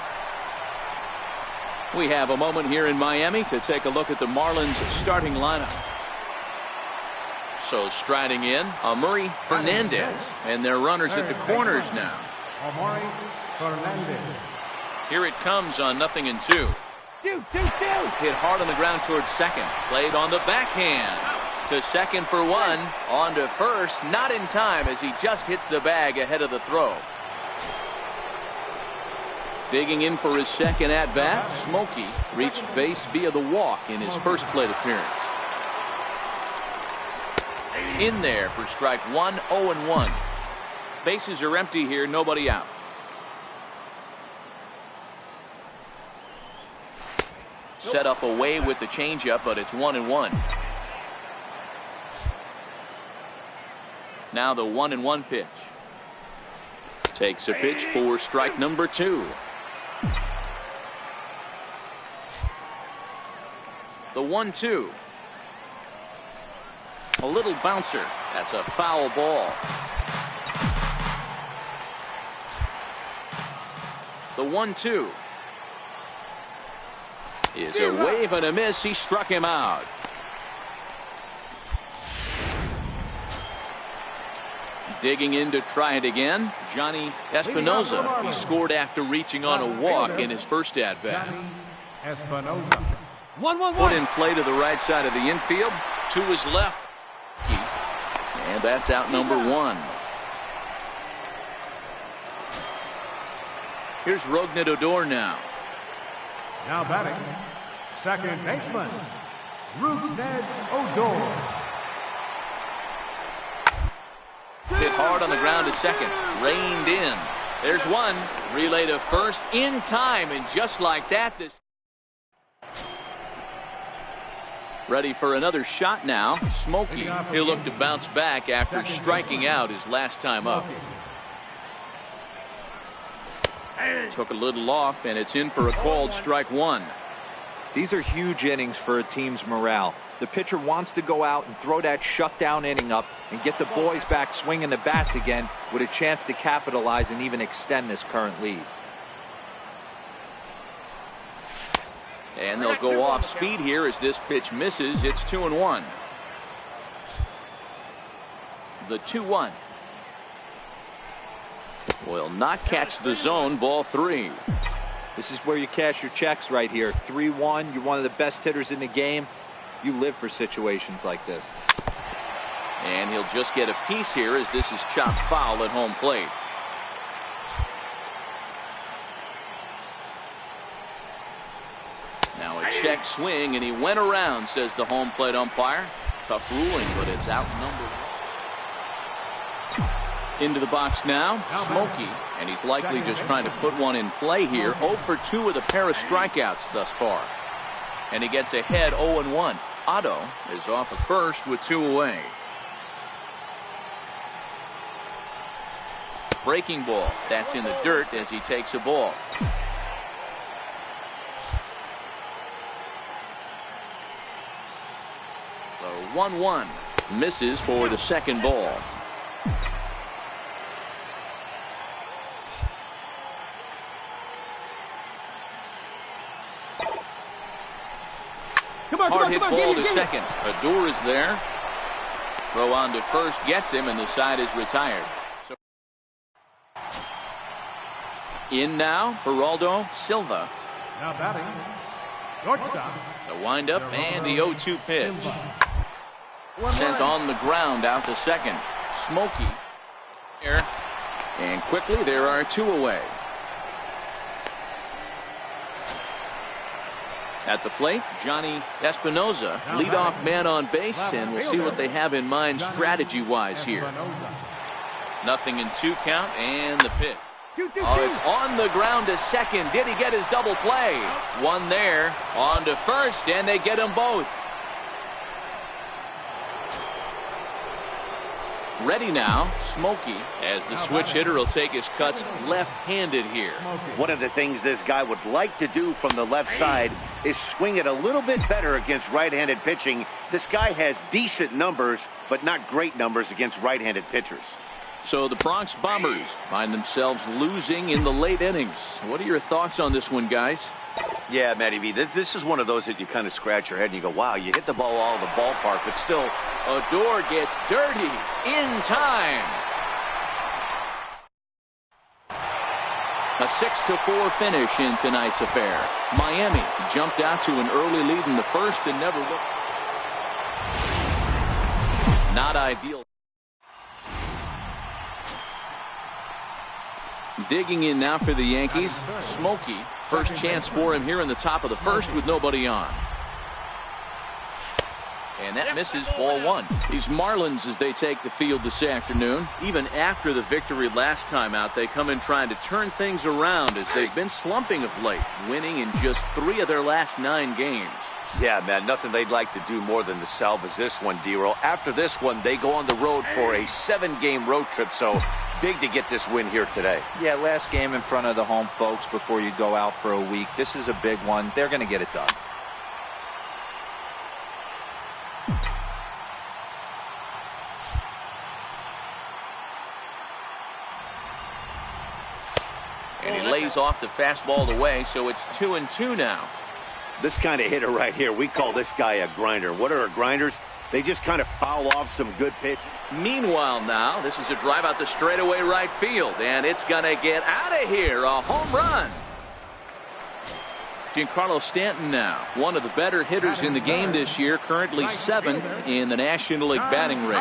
We have a moment here in Miami to take a look at the Marlins starting lineup. So striding in, Amuri Fernandez, and their runners at the corners now. Amuri Fernandez. Here it comes on 0-2. Hit hard on the ground towards second. Played on the backhand. To second for one. On to first. Not in time as he just hits the bag ahead of the throw. Digging in for his second at-bat, Smokey reached base via the walk in his first plate appearance. In there for strike one, 0-1. Bases are empty here, nobody out. Set up away with the changeup, but it's 1-1. Now the 1-1 pitch. Takes a pitch for strike number 2. The 1-2. A little bouncer. That's a foul ball. The 1-2. Is a wave and a miss. He struck him out. Digging in to try it again, Johnny Espinoza. He scored after reaching on a walk in his first at-bat. Espinoza. Put in play to the right side of the infield. To his left. And that's out number 1. Here's Rougned Odor now. Now batting, second baseman, Rougned Odor. Hit hard on the ground to second. Reined in. There's one. Relay to first in time. And just like that, this. Ready for another shot now. Smokey. He'll look to bounce back after striking out his last time up. Took a little off, and it's in for a called strike 1. These are huge innings for a team's morale. The pitcher wants to go out and throw that shutdown inning up and get the boys back swinging the bats again with a chance to capitalize and even extend this current lead. And they'll go off speed here as this pitch misses. It's 2-1. The 2-1. Will not catch the zone. Ball 3. This is where you cash your checks right here. 3-1. You're one of the best hitters in the game. You live for situations like this. And he'll just get a piece here as this is chopped foul at home plate. Now a check swing, and he went around, says the home plate umpire. Tough ruling, but it's out number 1. Into the box now, Smokey, and he's likely just trying to put one in play here. 0 for 2 with a pair of strikeouts thus far. And he gets ahead 0-1. Otto is off at first with 2 away. Breaking ball. That's in the dirt as he takes a ball. The 1-1 misses for the second ball. Hard hit ball to second. Odor is there. Throw on to first gets him, and the side is retired. So in now, Geraldo Silva. Now batting, shortstop. The windup and the 0-2 pitch. Sent on the ground out to second. Smokey. And quickly there are 2 away. At the plate, Johnny Espinoza, leadoff man on base, and we'll see what they have in mind strategy-wise here. 0-2 count, and the pitch. Oh, it's on the ground to second. Did he get his double play? One there, on to first, and they get them both. Ready now, Smokey, as the switch hitter will take his cuts left-handed here. One of the things this guy would like to do from the left side is swing it a little bit better against right-handed pitching. This guy has decent numbers, but not great numbers against right-handed pitchers. So the Bronx Bombers find themselves losing in the late innings. What are your thoughts on this one, guys? Yeah, Matty V, this is one of those that you kind of scratch your head and you go, wow, you hit the ball all over the ballpark, but still. Odor gets dirty in time. A 6-4 finish in tonight's affair. Miami jumped out to an early lead in the first and never looked. Not ideal. Digging in now for the Yankees, Smokey. First chance for him here in the top of the first with nobody on. And that misses, ball one. These Marlins, as they take the field this afternoon, even after the victory last time out, they come in trying to turn things around as they've been slumping of late, winning in just 3 of their last 9 games. Yeah, man, nothing they'd like to do more than to salvage this one, D-Roll. After this one, they go on the road for a 7-game road trip, so big to get this win here today. Yeah, last game in front of the home folks before you go out for a week. This is a big one. They're going to get it done. And he lays off the fastball away, so it's 2-2 now. This kind of hitter right here, we call this guy a grinder. What are grinders? They just kind of foul off some good pitch. Meanwhile now, this is a drive out the straightaway right field, and it's going to get out of here. A home run. Giancarlo Stanton now, one of the better hitters in the game this year, currently 7th in the National League batting race.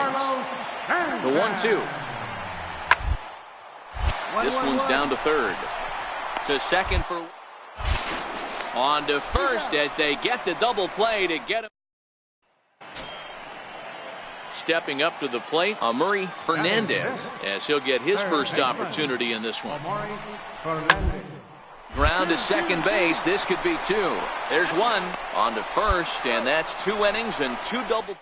The 1-2. This one's down to third. To second for... On to first as they get the double play to get him. Stepping up to the plate, Amuri Fernandez, as he'll get his first opportunity in this one. Ground to second base. This could be 2. There's 1. On to first, and that's 2 innings and 2 double.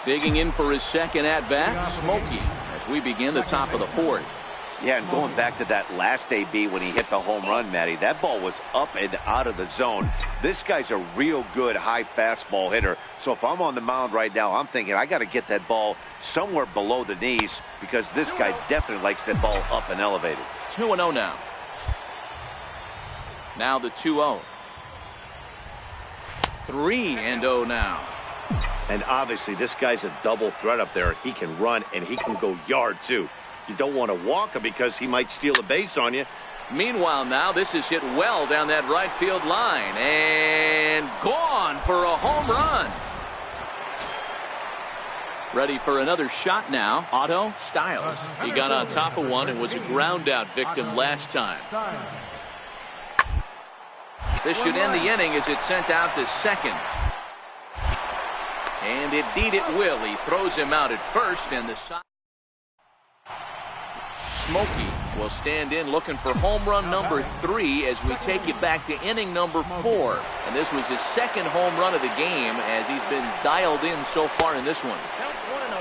Digging in for his second at-bat, Smokey, as we begin the top of the 4th. Yeah, and going back to that last AB when he hit the home run, Matty, that ball was up and out of the zone. This guy's a real good high fastball hitter. So if I'm on the mound right now, I'm thinking I got to get that ball somewhere below the knees because this guy definitely likes that ball up and elevated. 2-0 now. Now the 2-0. 3-0 now. And obviously this guy's a double threat up there. He can run and he can go yard too. You don't want to walk him because he might steal a base on you. Meanwhile now, this is hit well down that right field line and gone for a home run. Ready for another shot now, Otto Styles. He got on top of one and was a ground out victim last time. This should end the inning as it's sent out to second. And indeed it will. He throws him out at first, and the side. Smokey will stand in looking for home run number 3 as we take it back to inning number 4. And this was his second home run of the game as he's been dialed in so far in this one.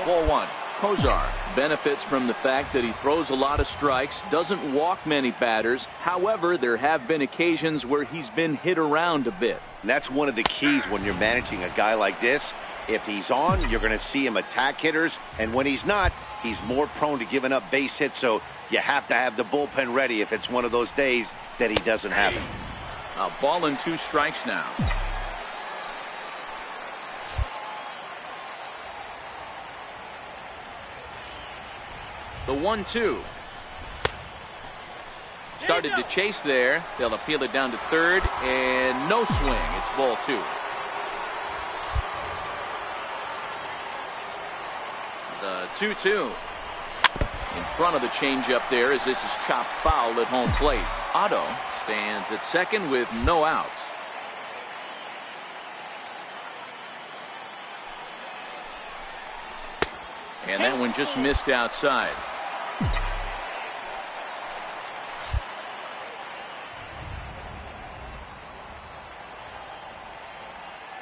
Ball 1. Kozar benefits from the fact that he throws a lot of strikes, doesn't walk many batters. However, there have been occasions where he's been hit around a bit. And that's one of the keys when you're managing a guy like this. If he's on, you're going to see him attack hitters. And when he's not, he's more prone to giving up base hits. So you have to have the bullpen ready if it's one of those days that he doesn't have it. A ball and 2 strikes now. The 1-2. Started to chase there. They'll appeal it down to third, and no swing. It's ball 2. The 2-2. In front of the changeup there as this is chopped foul at home plate. Otto stands at second with no outs. And that one just missed outside.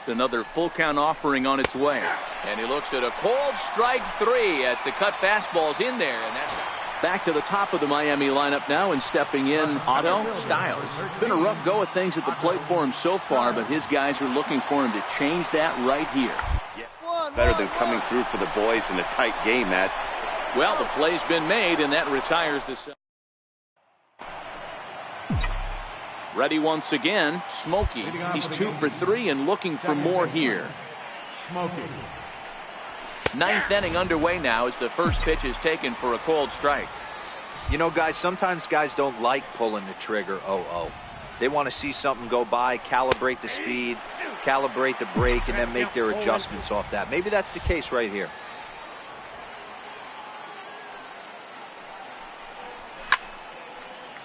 Another full count offering on its way. And he looks at a cold strike 3 as the cut fastball's in there. And that's back to the top of the Miami lineup now, and stepping in Otto Styles. Been a rough go of things at the plate for him so far, but his guys are looking for him to change that right here. Yeah. Better than coming through for the boys in a tight game, Matt. Well, the play's been made, and that retires the... Ready once again, Smokey. He's 2 for 3 and looking for more here. Smokey. 9th inning underway now as the first pitch is taken for a cold strike. You know, guys, sometimes guys don't like pulling the trigger 0-0. They want to see something go by, calibrate the speed, calibrate the brake, and then make their adjustments off that. Maybe that's the case right here.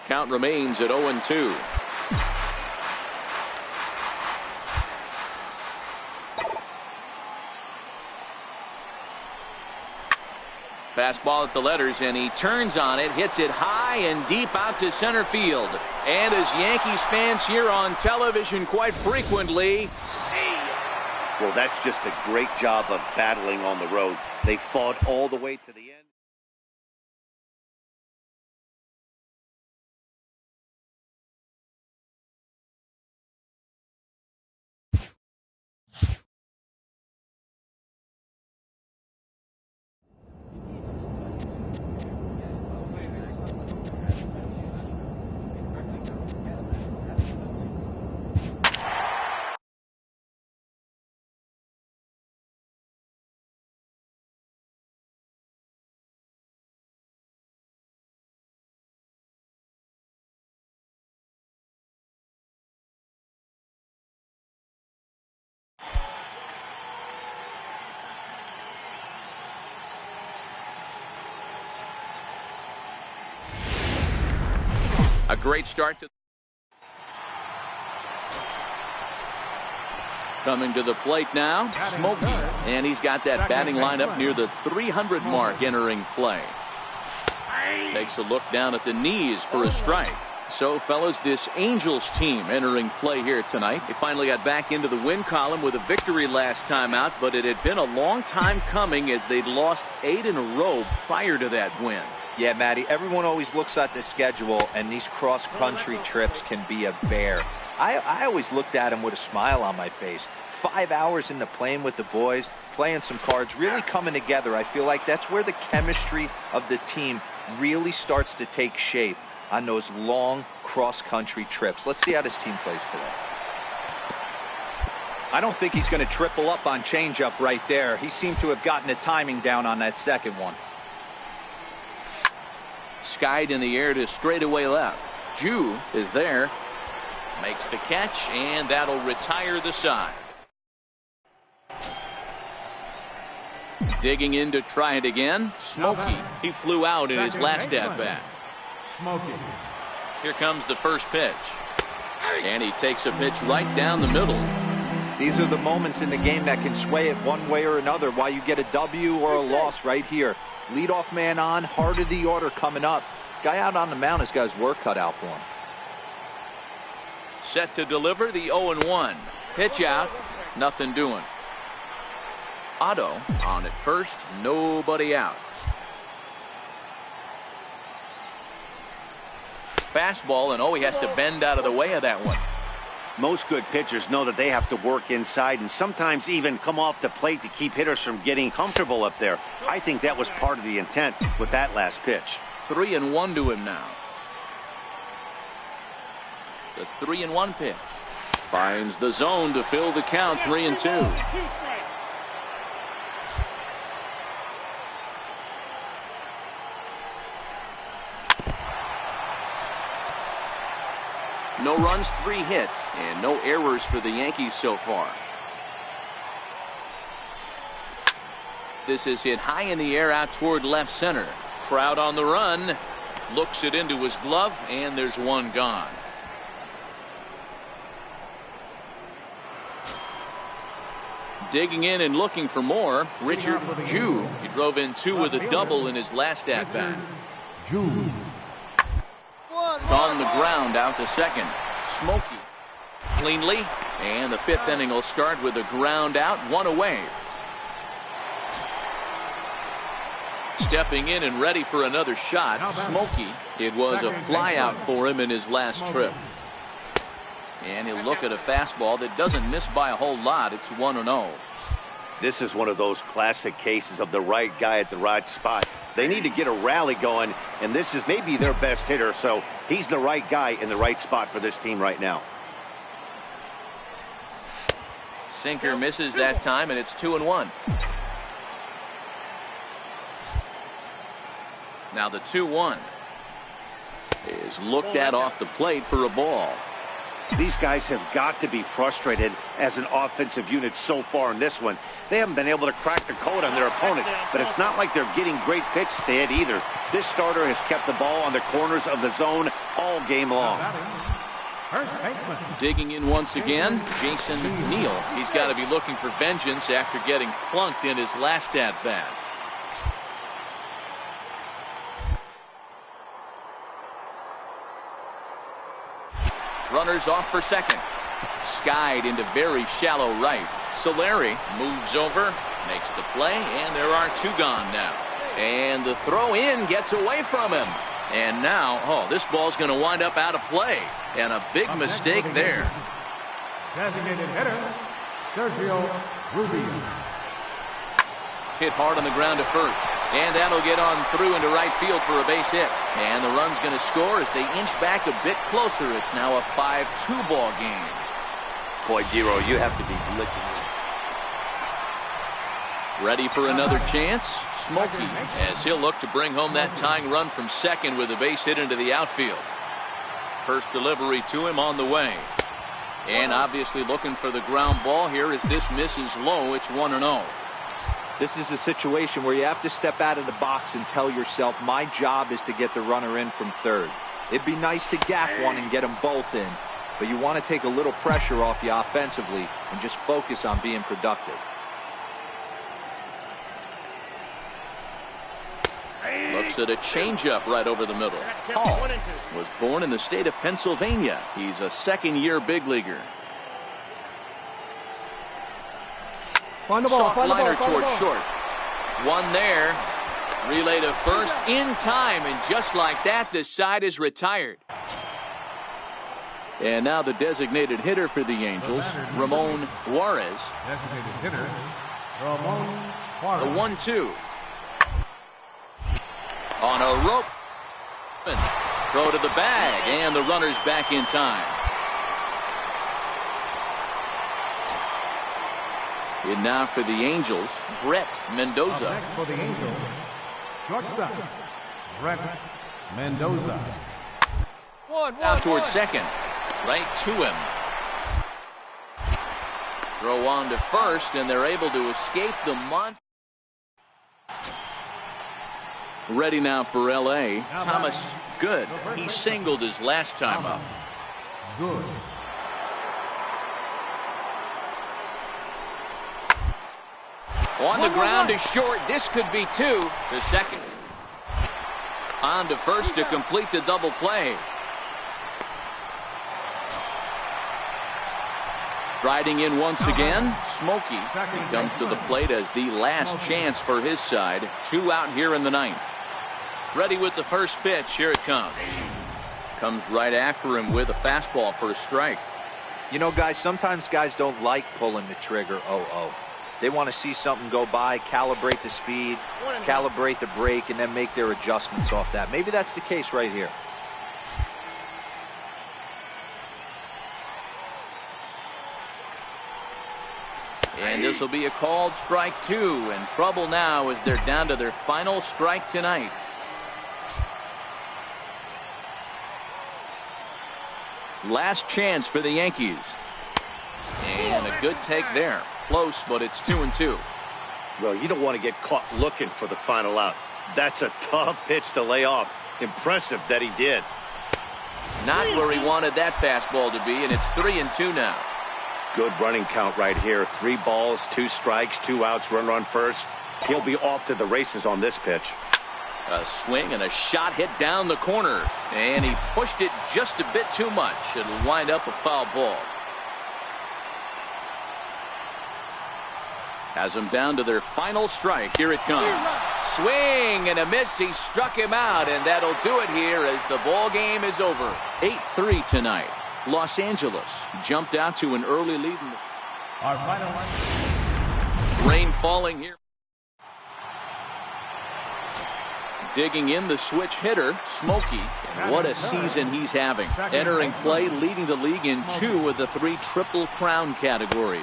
Count remains at 0-2. Fastball at the letters, and he turns on it, hits it high and deep out to center field. And as Yankees fans here on television quite frequently see. Well, that's just a great job of battling on the road. They fought all the way to the end. A great start to coming to the plate now, Smokey, and he's got that batting lineup near the 300 mark entering play. Takes a look down at the knees for a strike. So, fellas, this Angels team entering play here tonight. They finally got back into the win column with a victory last time out, but it had been a long time coming as they'd lost 8 in a row prior to that win. Yeah, Matty, everyone always looks at the schedule, and these cross-country trips can be a bear. I always looked at them with a smile on my face. 5 hours into playing with the boys, playing some cards, really coming together. I feel like that's where the chemistry of the team really starts to take shape on those long cross-country trips. Let's see how this team plays today. I don't think he's going to triple up on changeup right there. He seemed to have gotten the timing down on that second one. Skied in the air to straightaway left. Jew is there. Makes the catch, and that'll retire the side. Digging in to try it again. Smokey. He flew out in his last at-bat. Smokey. Here comes the first pitch. And he takes a pitch right down the middle. These are the moments in the game that can sway it one way or another, why you get a W or a loss right here. Leadoff man on, heart of the order coming up. Guy out on the mound has got his work cut out for him. Set to deliver the 0-1. Pitch out, nothing doing. Otto on at first, nobody out. Fastball, and he has to bend out of the way of that one. Most good pitchers know that they have to work inside and sometimes even come off the plate to keep hitters from getting comfortable up there. I think that was part of the intent with that last pitch. 3-1 to him now. The 3-1 pitch. Finds the zone to fill the count, 3-2. No runs, 3 hits, and no errors for the Yankees so far. This is hit high in the air out toward left center. Crowd on the run. Looks it into his glove, and there's one gone. Digging in and looking for more, Richard Jew. He drove in 2 with a double in his last at-bat. Jew. On the ground out to second. Smokey cleanly, And the 5th inning will start with a ground out, 1 away. Stepping in and ready for another shot, Smokey. It was a fly out for him in his last trip. And he'll look at a fastball that doesn't miss by a whole lot. It's 1-0. This is one of those classic cases of the right guy at the right spot. They need to get a rally going, and this is maybe their best hitter, so he's the right guy in the right spot for this team right now. Sinker misses that time, and it's 2-1. Now the 2-1 is looked at off the plate for a ball. These guys have got to be frustrated as an offensive unit so far in this one. They haven't been able to crack the code on their opponent, but it's not like they're getting great pitches to hit either. This starter has kept the ball on the corners of the zone all game long. Digging in once again, Jason Neal. He's got to be looking for vengeance after getting plunked in his last at-bat. Runners off for second. Skied into very shallow right. Solari moves over, makes the play, and there are 2 gone now. And the throw in gets away from him. And now, this ball's going to wind up out of play. And a big mistake there. Designated hitter, Sergio Rubio. Hit hard on the ground to first. And that'll get on through into right field for a base hit. And the run's going to score as they inch back a bit closer. It's now a 5-2 ball game. Boy, Giro, you have to be licking it. Ready for another chance? Smokey, as he'll look to bring home that tying run from second with a base hit into the outfield. First delivery to him on the way. And obviously looking for the ground ball here as this misses low. It's 1-0. This is a situation where you have to step out of the box and tell yourself, my job is to get the runner in from third. It'd be nice to gap one and get them both in, but you want to take a little pressure off you offensively and just focus on being productive. Looks at a changeup right over the middle. Hall was born in the state of Pennsylvania. He's a second-year big leaguer. Soft liner towards short. One there. Relay to first in time, and just like that, this side is retired. And now the designated hitter for the Angels, Ramon Juarez. Designated hitter, Ramon Juarez. The 1-2. On a rope. Throw to the bag, and the runner's back in time. In now for the Angels, Brett Mendoza. Next for the Angels, shortstop, Brett Mendoza. Now towards second. Right to him. Throw on to first, and they're able to escape the month. Ready now for L.A. Thomas Good. He singled his last time up. Good. On the ground to short. This could be 2. The second. On to first to complete the double play. Striding in once again, Smokey. He comes to the plate as the last chance for his side. 2 out here in the 9th. Ready with the first pitch. Here it comes. Comes right after him with a fastball for a strike. You know, guys, sometimes guys don't like pulling the trigger 0-0. They want to see something go by, calibrate the speed, calibrate the brake, and then make their adjustments off that. Maybe that's the case right here. And this will be a called strike 2. And trouble now as they're down to their final strike tonight. Last chance for the Yankees. And a good take there. Close, but it's 2-2. Well, you don't want to get caught looking for the final out. That's a tough pitch to lay off. Impressive that he did. Not where he wanted that fastball to be, and it's 3-2 now. Good running count right here. 3 balls, 2 strikes, 2 outs, runner on first. He'll be off to the races on this pitch. A swing and a shot hit down the corner, and he pushed it just a bit too much. It'll wind up a foul ball. Has them down to their final strike. Here it comes. Swing and a miss. He struck him out, and that'll do it here as the ball game is over. 8-3 tonight. Los Angeles jumped out to an early lead. Our final line. Rain falling here. Digging in the switch hitter, Smokey. And what a season he's having. Entering play, leading the league in 2 of the 3 Triple Crown categories.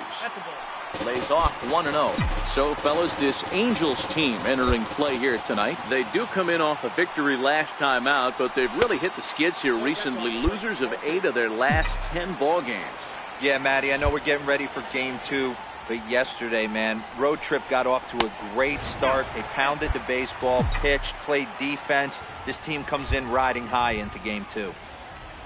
Lays off 1-0. So, fellas, this Angels team entering play here tonight. They do come in off a victory last time out, but they've really hit the skids here recently. Losers of 8 of their last 10 ball games. Yeah, Matty, I know we're getting ready for game 2, but yesterday, man, road trip got off to a great start. They pounded the baseball, pitched, played defense. This team comes in riding high into game 2.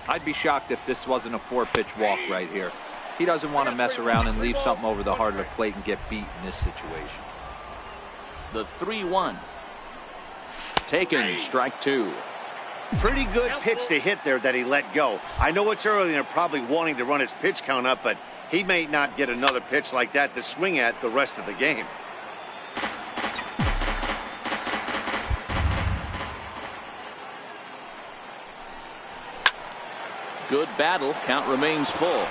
I'd be shocked if this wasn't a 4-pitch walk right here. He doesn't want to mess around and leave something over the heart of the plate and get beat in this situation. The 3-1. Taken, strike 2. Pretty good pitch to hit there that he let go. I know it's early and they're probably wanting to run his pitch count up, but he may not get another pitch like that to swing at the rest of the game. Good battle. Count remains full.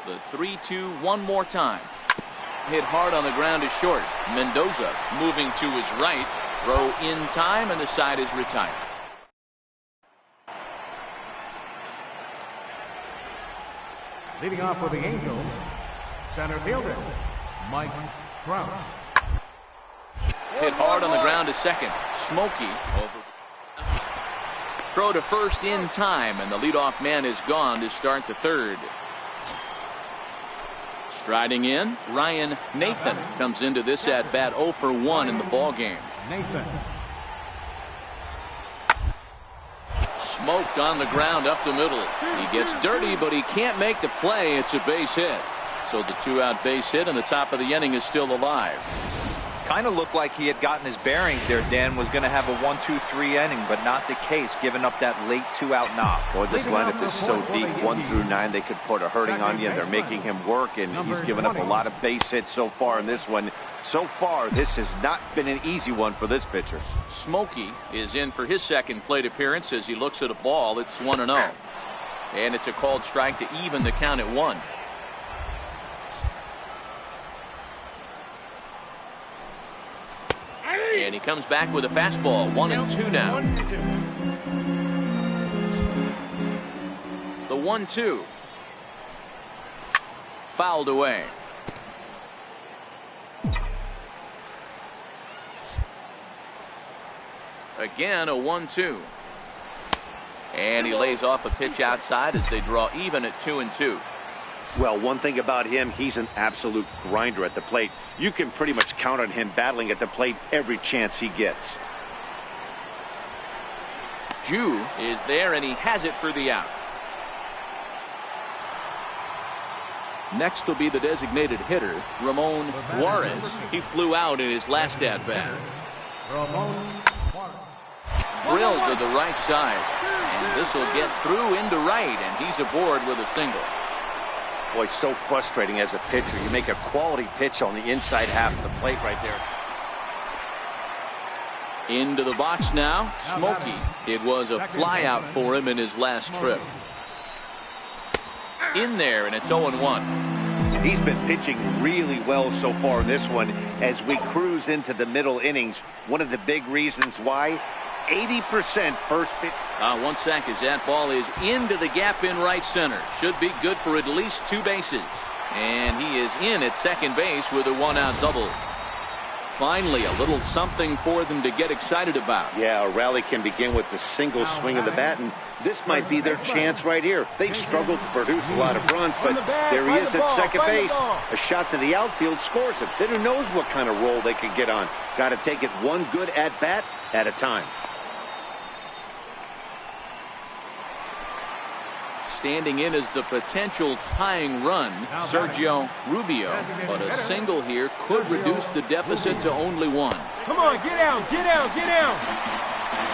The 3-2 one more time. Hit hard on the ground is short. Mendoza moving to his right. Throw in time, and the side is retired. Leading off for the Angels, center fielder, Mike Trout. Hit hard on the ground to second. Smokey over. Throw to first in time, and the leadoff man is gone to start the third. Striding in, Ryan Nathan comes into this at bat 0 for 1 in the ball game. Nathan. Smoked on the ground up the middle. He gets dirty, but he can't make the play. It's a base hit. So the 2-out base hit, and the top of the inning is still alive. Kind of looked like he had gotten his bearings there, Dan. Was going to have a 1-2-3 inning, but not the case, giving up that late 2-out knock. Boy, this lineup is so deep, 1 through 9, they could put a hurting on you. They're making him work, and he's given up a lot of base hits so far in this one. So far, this has not been an easy one for this pitcher. Smokey is in for his second plate appearance as he looks at a ball. It's 1-0. And it's a called strike to even the count at 1. And he comes back with a fastball. 1-2 now. The 1-2. Fouled away. Again, a 1-2. And he lays off a pitch outside as they draw even at 2-2. Well, one thing about him, he's an absolute grinder at the plate. You can pretty much count on him battling at the plate every chance he gets. Jew is there, and he has it for the out. Next will be the designated hitter, Ramon Juarez. He flew out in his last at-bat. Drilled to the right side, and this will get through into right, and he's aboard with a single. Boy, so frustrating as a pitcher. You make a quality pitch on the inside half of the plate right there. Into the box now, Smokey. It was a fly out for him in his last trip. In there, and it's 0-1. He's been pitching really well so far in this one as we cruise into the middle innings. One of the big reasons why, 80% first pitch. 1 sec as that ball is into the gap in right center. Should be good for at least 2 bases. And he is in at second base with a 1-out double. Finally, a little something for them to get excited about. Yeah, a rally can begin with the single swing of the bat, and this might be their chance right here. They've struggled to produce a lot of runs, but there he is at second base. A shot to the outfield scores it. Then who knows what kind of roll they could get on. Got to take it one good at-bat at a time. Standing in as the potential tying run, Sergio Rubio. But a single here could reduce the deficit to only 1. Come on, get out, get out, get out.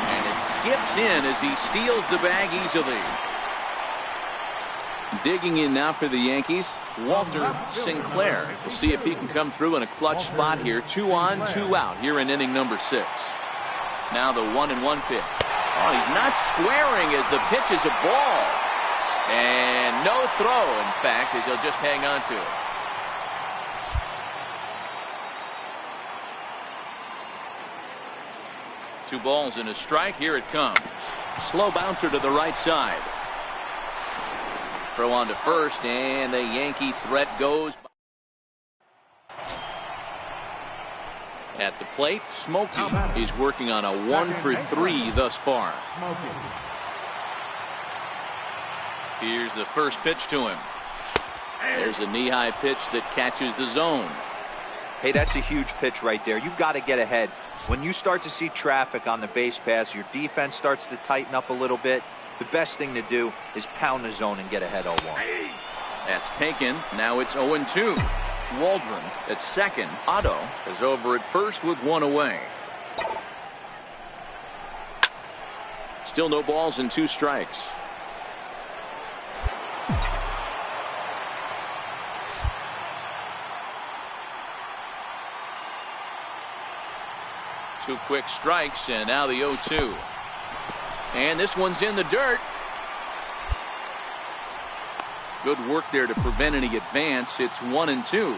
And it skips in as he steals the bag easily. Digging in now for the Yankees, Walter Sinclair. We'll see if he can come through in a clutch spot here. 2 on, 2 out here in inning number 6. Now the 1-1 pitch. Oh, he's not squaring as the pitch is a ball. And no throw, in fact, as he'll just hang on to it. Two balls and a strike. Here it comes. Slow bouncer to the right side. Throw on to first, and the Yankee threat goes. At the plate, Smokey is working on a 1-for-3 thus far. Here's the first pitch to him. There's a knee-high pitch that catches the zone. Hey, that's a huge pitch right there. You've got to get ahead. When you start to see traffic on the base paths, your defense starts to tighten up a little bit. The best thing to do is pound the zone and get ahead 0-1. That's taken. Now it's 0-2. Waldron at second. Otto is over at first with 1 away. Still no balls and 2 strikes. Two quick strikes, and now the 0-2. And this one's in the dirt. Good work there to prevent any advance. It's 1-2.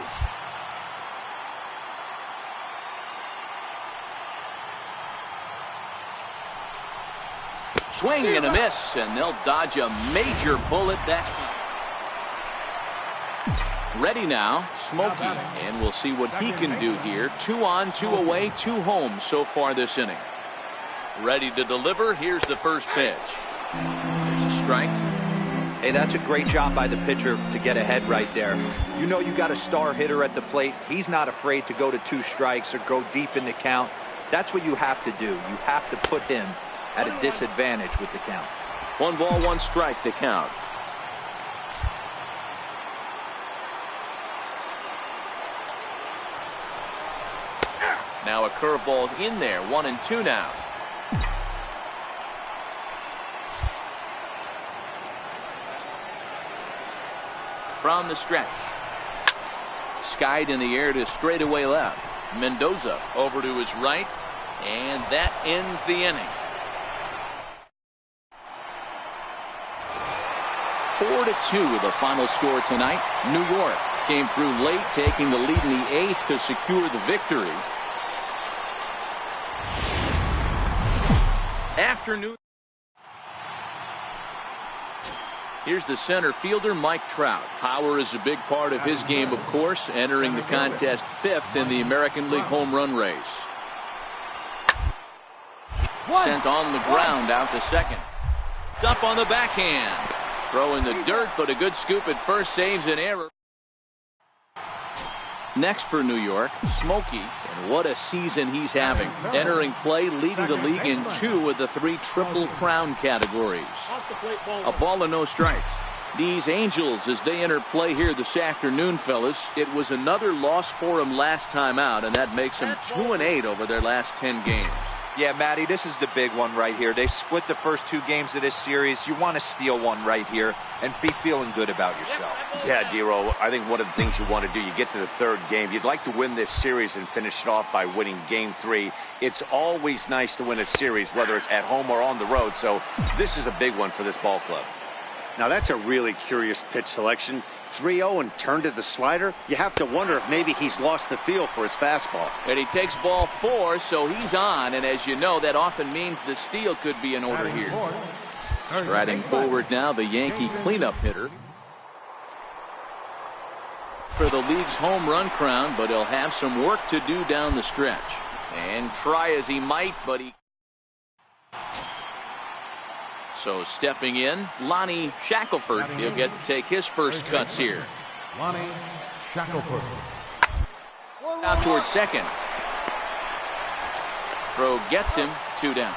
Swing and a miss, and they'll dodge a major bullet that time. Ready now, Smokey, and we'll see what he can do here. 2 on, 2 away, 2 home so far this inning. Ready to deliver. Here's the first pitch. There's a strike. Hey, that's a great job by the pitcher to get ahead right there. You know you got a star hitter at the plate. He's not afraid to go to 2 strikes or go deep in the count. That's what you have to do. You have to put him at a disadvantage with the count. 1 ball, 1 strike to count. Now a curveball's in there. 1-2 now. From the stretch. Skied in the air to straightaway left. Mendoza over to his right. And that ends the inning. 4-2 the final score tonight. New York came through late, taking the lead in the 8th to secure the victory. Afternoon. Here's the center fielder, Mike Trout. Power is a big part of his game, of course, entering the contest 5th in the American League home run race. Sent on the ground out to second. Up on the backhand. Throw in the dirt, but a good scoop at first saves an error. Next for New York, Smokey, and what a season he's having. Entering play, leading the league in 2 of the 3 Triple Crown categories. A ball and no strikes. These Angels, as they enter play here this afternoon, fellas, it was another loss for them last time out, and that makes them 2-8 over their last 10 games. Yeah, Matty, this is the big one right here. They've split the first 2 games of this series. You want to steal one right here and be feeling good about yourself. Yeah, Dero, I think one of the things you want to do, you get to the 3rd game, you'd like to win this series and finish it off by winning game 3. It's always nice to win a series, whether it's at home or on the road, so this is a big one for this ball club. Now, that's a really curious pitch selection. 3-0 and turned to the slider. You have to wonder if maybe he's lost the feel for his fastball. And he takes ball 4, so he's on, and as you know, that often means the steal could be in order here. Striding forward now, the Yankee cleanup hitter. For the league's home run crown, but he'll have some work to do down the stretch. And try as he might, but he... So stepping in, Lonnie Shackelford. He'll get to take his first cuts here. Lonnie Shackelford. Out towards second. Throw gets him. 2 down.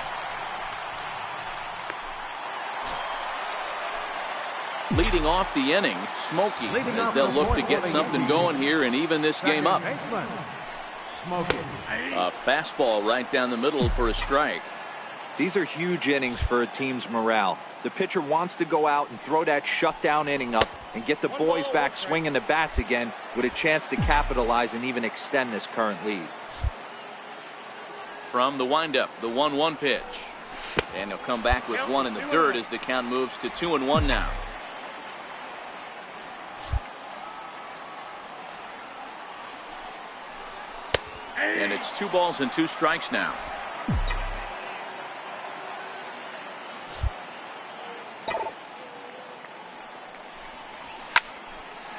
Leading off the inning, Smokey, as they'll look to get something going here and even this game up. A fastball right down the middle for a strike. These are huge innings for a team's morale. The pitcher wants to go out and throw that shutdown inning up and get the boys back swinging the bats again with a chance to capitalize and even extend this current lead. From the windup, the 1-1 pitch. And he'll come back with one in the dirt as the count moves to 2-1 now. And it's 2 balls and 2 strikes now.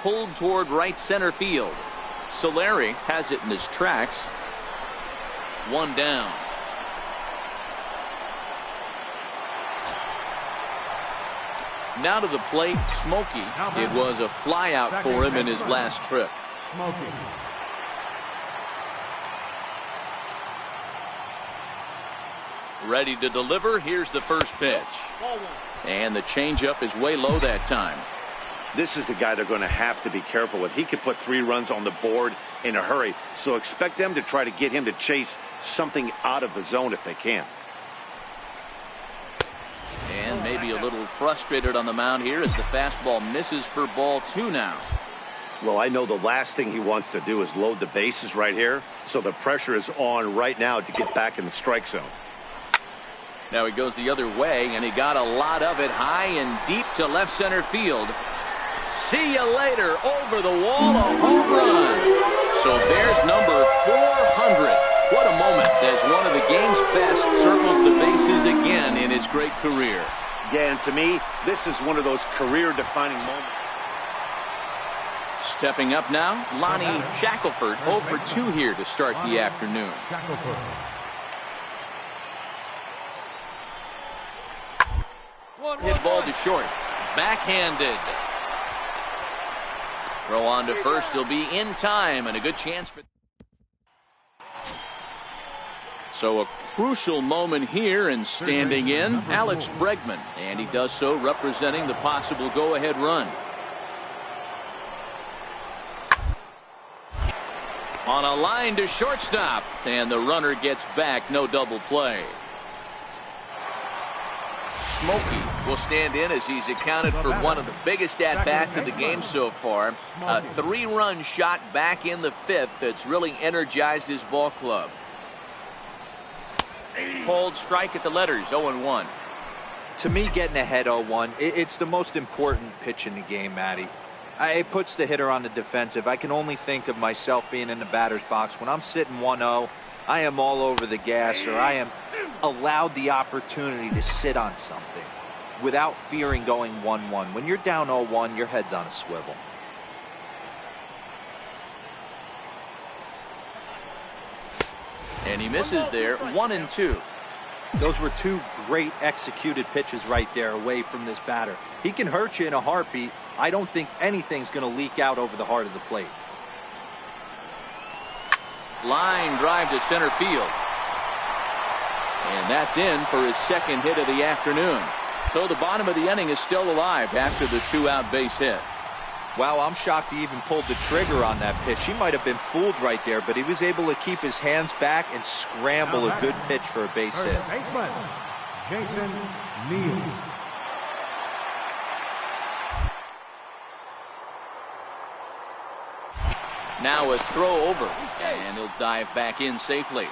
Pulled toward right center field. Solari has it in his tracks. 1 down. Now to the plate, Smokey. It was a flyout for him in his last trip. Smokey. Ready to deliver. Here's the first pitch. And the changeup is way low that time. This is the guy they're going to have to be careful with. He could put 3 runs on the board in a hurry, so expect them to try to get him to chase something out of the zone if they can. And maybe a little frustrated on the mound here as the fastball misses for ball 2 now. Well, I know the last thing he wants to do is load the bases right here, so the pressure is on right now to get back in the strike zone. Now he goes the other way, and he got a lot of it high and deep to left center field. See you later. Over the wall, a home run. So there's number 400. What a moment as one of the game's best circles the bases again in his great career. Yeah, and to me, this is one of those career-defining moments. Stepping up now, Lonnie Shackelford, 0 for 2 here to start the afternoon. Hit ball to short. Backhanded. Throw on to first. He'll be in time and a good chance for. So a crucial moment here, and standing in, Alex Bregman. And he does so representing the possible go-ahead run. On a line to shortstop. And the runner gets back. No double play. Smokey will stand in as he's accounted for one of the biggest at-bats of the game so far. A 3-run shot back in the 5th that's really energized his ball club. Pulled strike at the letters, 0-1. To me, getting ahead 0-1, it's the most important pitch in the game, Matty. It puts the hitter on the defensive. I can only think of myself being in the batter's box. When I'm sitting 1-0, I am all over the gas, or I am allowed the opportunity to sit on something without fearing going 1-1. When you're down 0-1, your head's on a swivel. And he misses there, 1-2. Those were 2 great executed pitches right there away from this batter. He can hurt you in a heartbeat. I don't think anything's going to leak out over the heart of the plate. Line drive to center field. And that's in for his 2nd hit of the afternoon. So the bottom of the inning is still alive after the 2-out base hit. Wow, I'm shocked he even pulled the trigger on that pitch. He might have been fooled right there, but he was able to keep his hands back and scramble a good pitch for a base hit. Baseman, Jason Neal. Now a throw over, and he'll dive back in safely.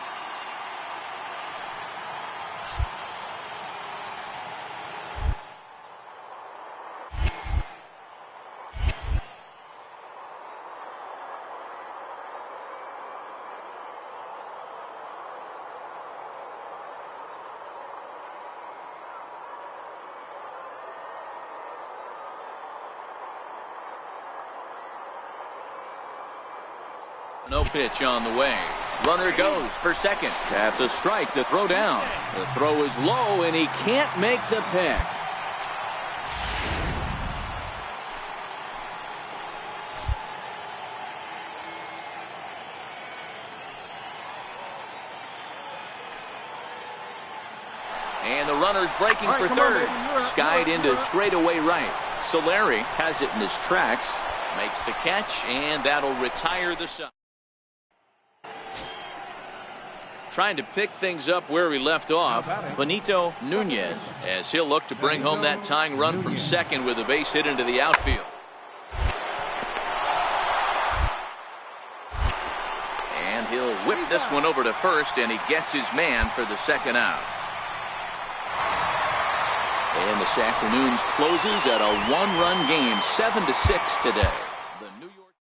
No pitch on the way. Runner goes for second. That's a strike to throw down. The throw is low, and he can't make the pick. And the runner's breaking for third. Skied into straightaway right. Solari has it in his tracks. Makes the catch, and that'll retire the side. Trying to pick things up where we left off, Benito Nunez, as he'll look to bring home that tying run from second with a base hit into the outfield. And he'll whip this one over to first, and he gets his man for the second out. And this afternoon's closes at a one-run game, 7-6 today. The New York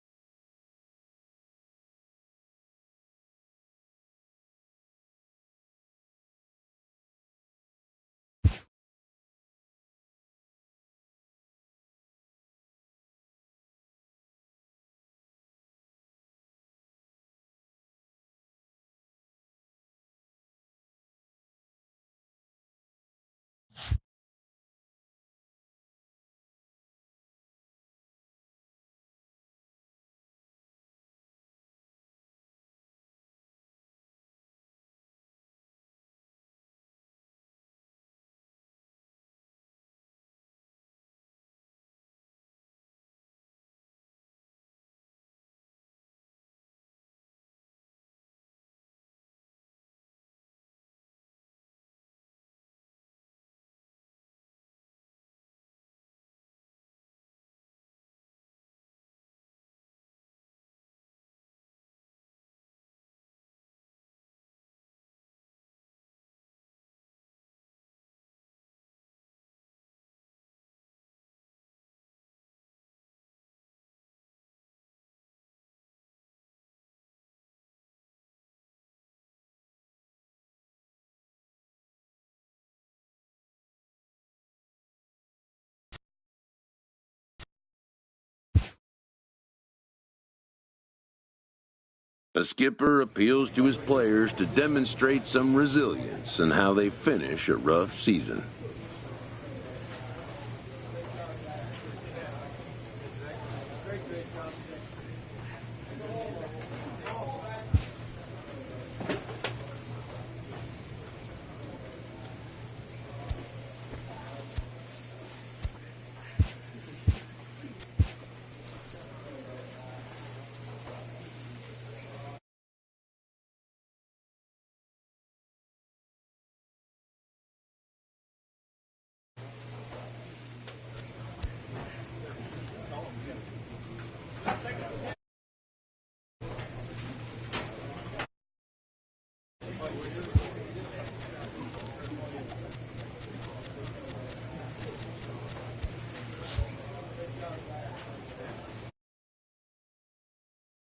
A skipper appeals to his players to demonstrate some resilience in how they finish a rough season.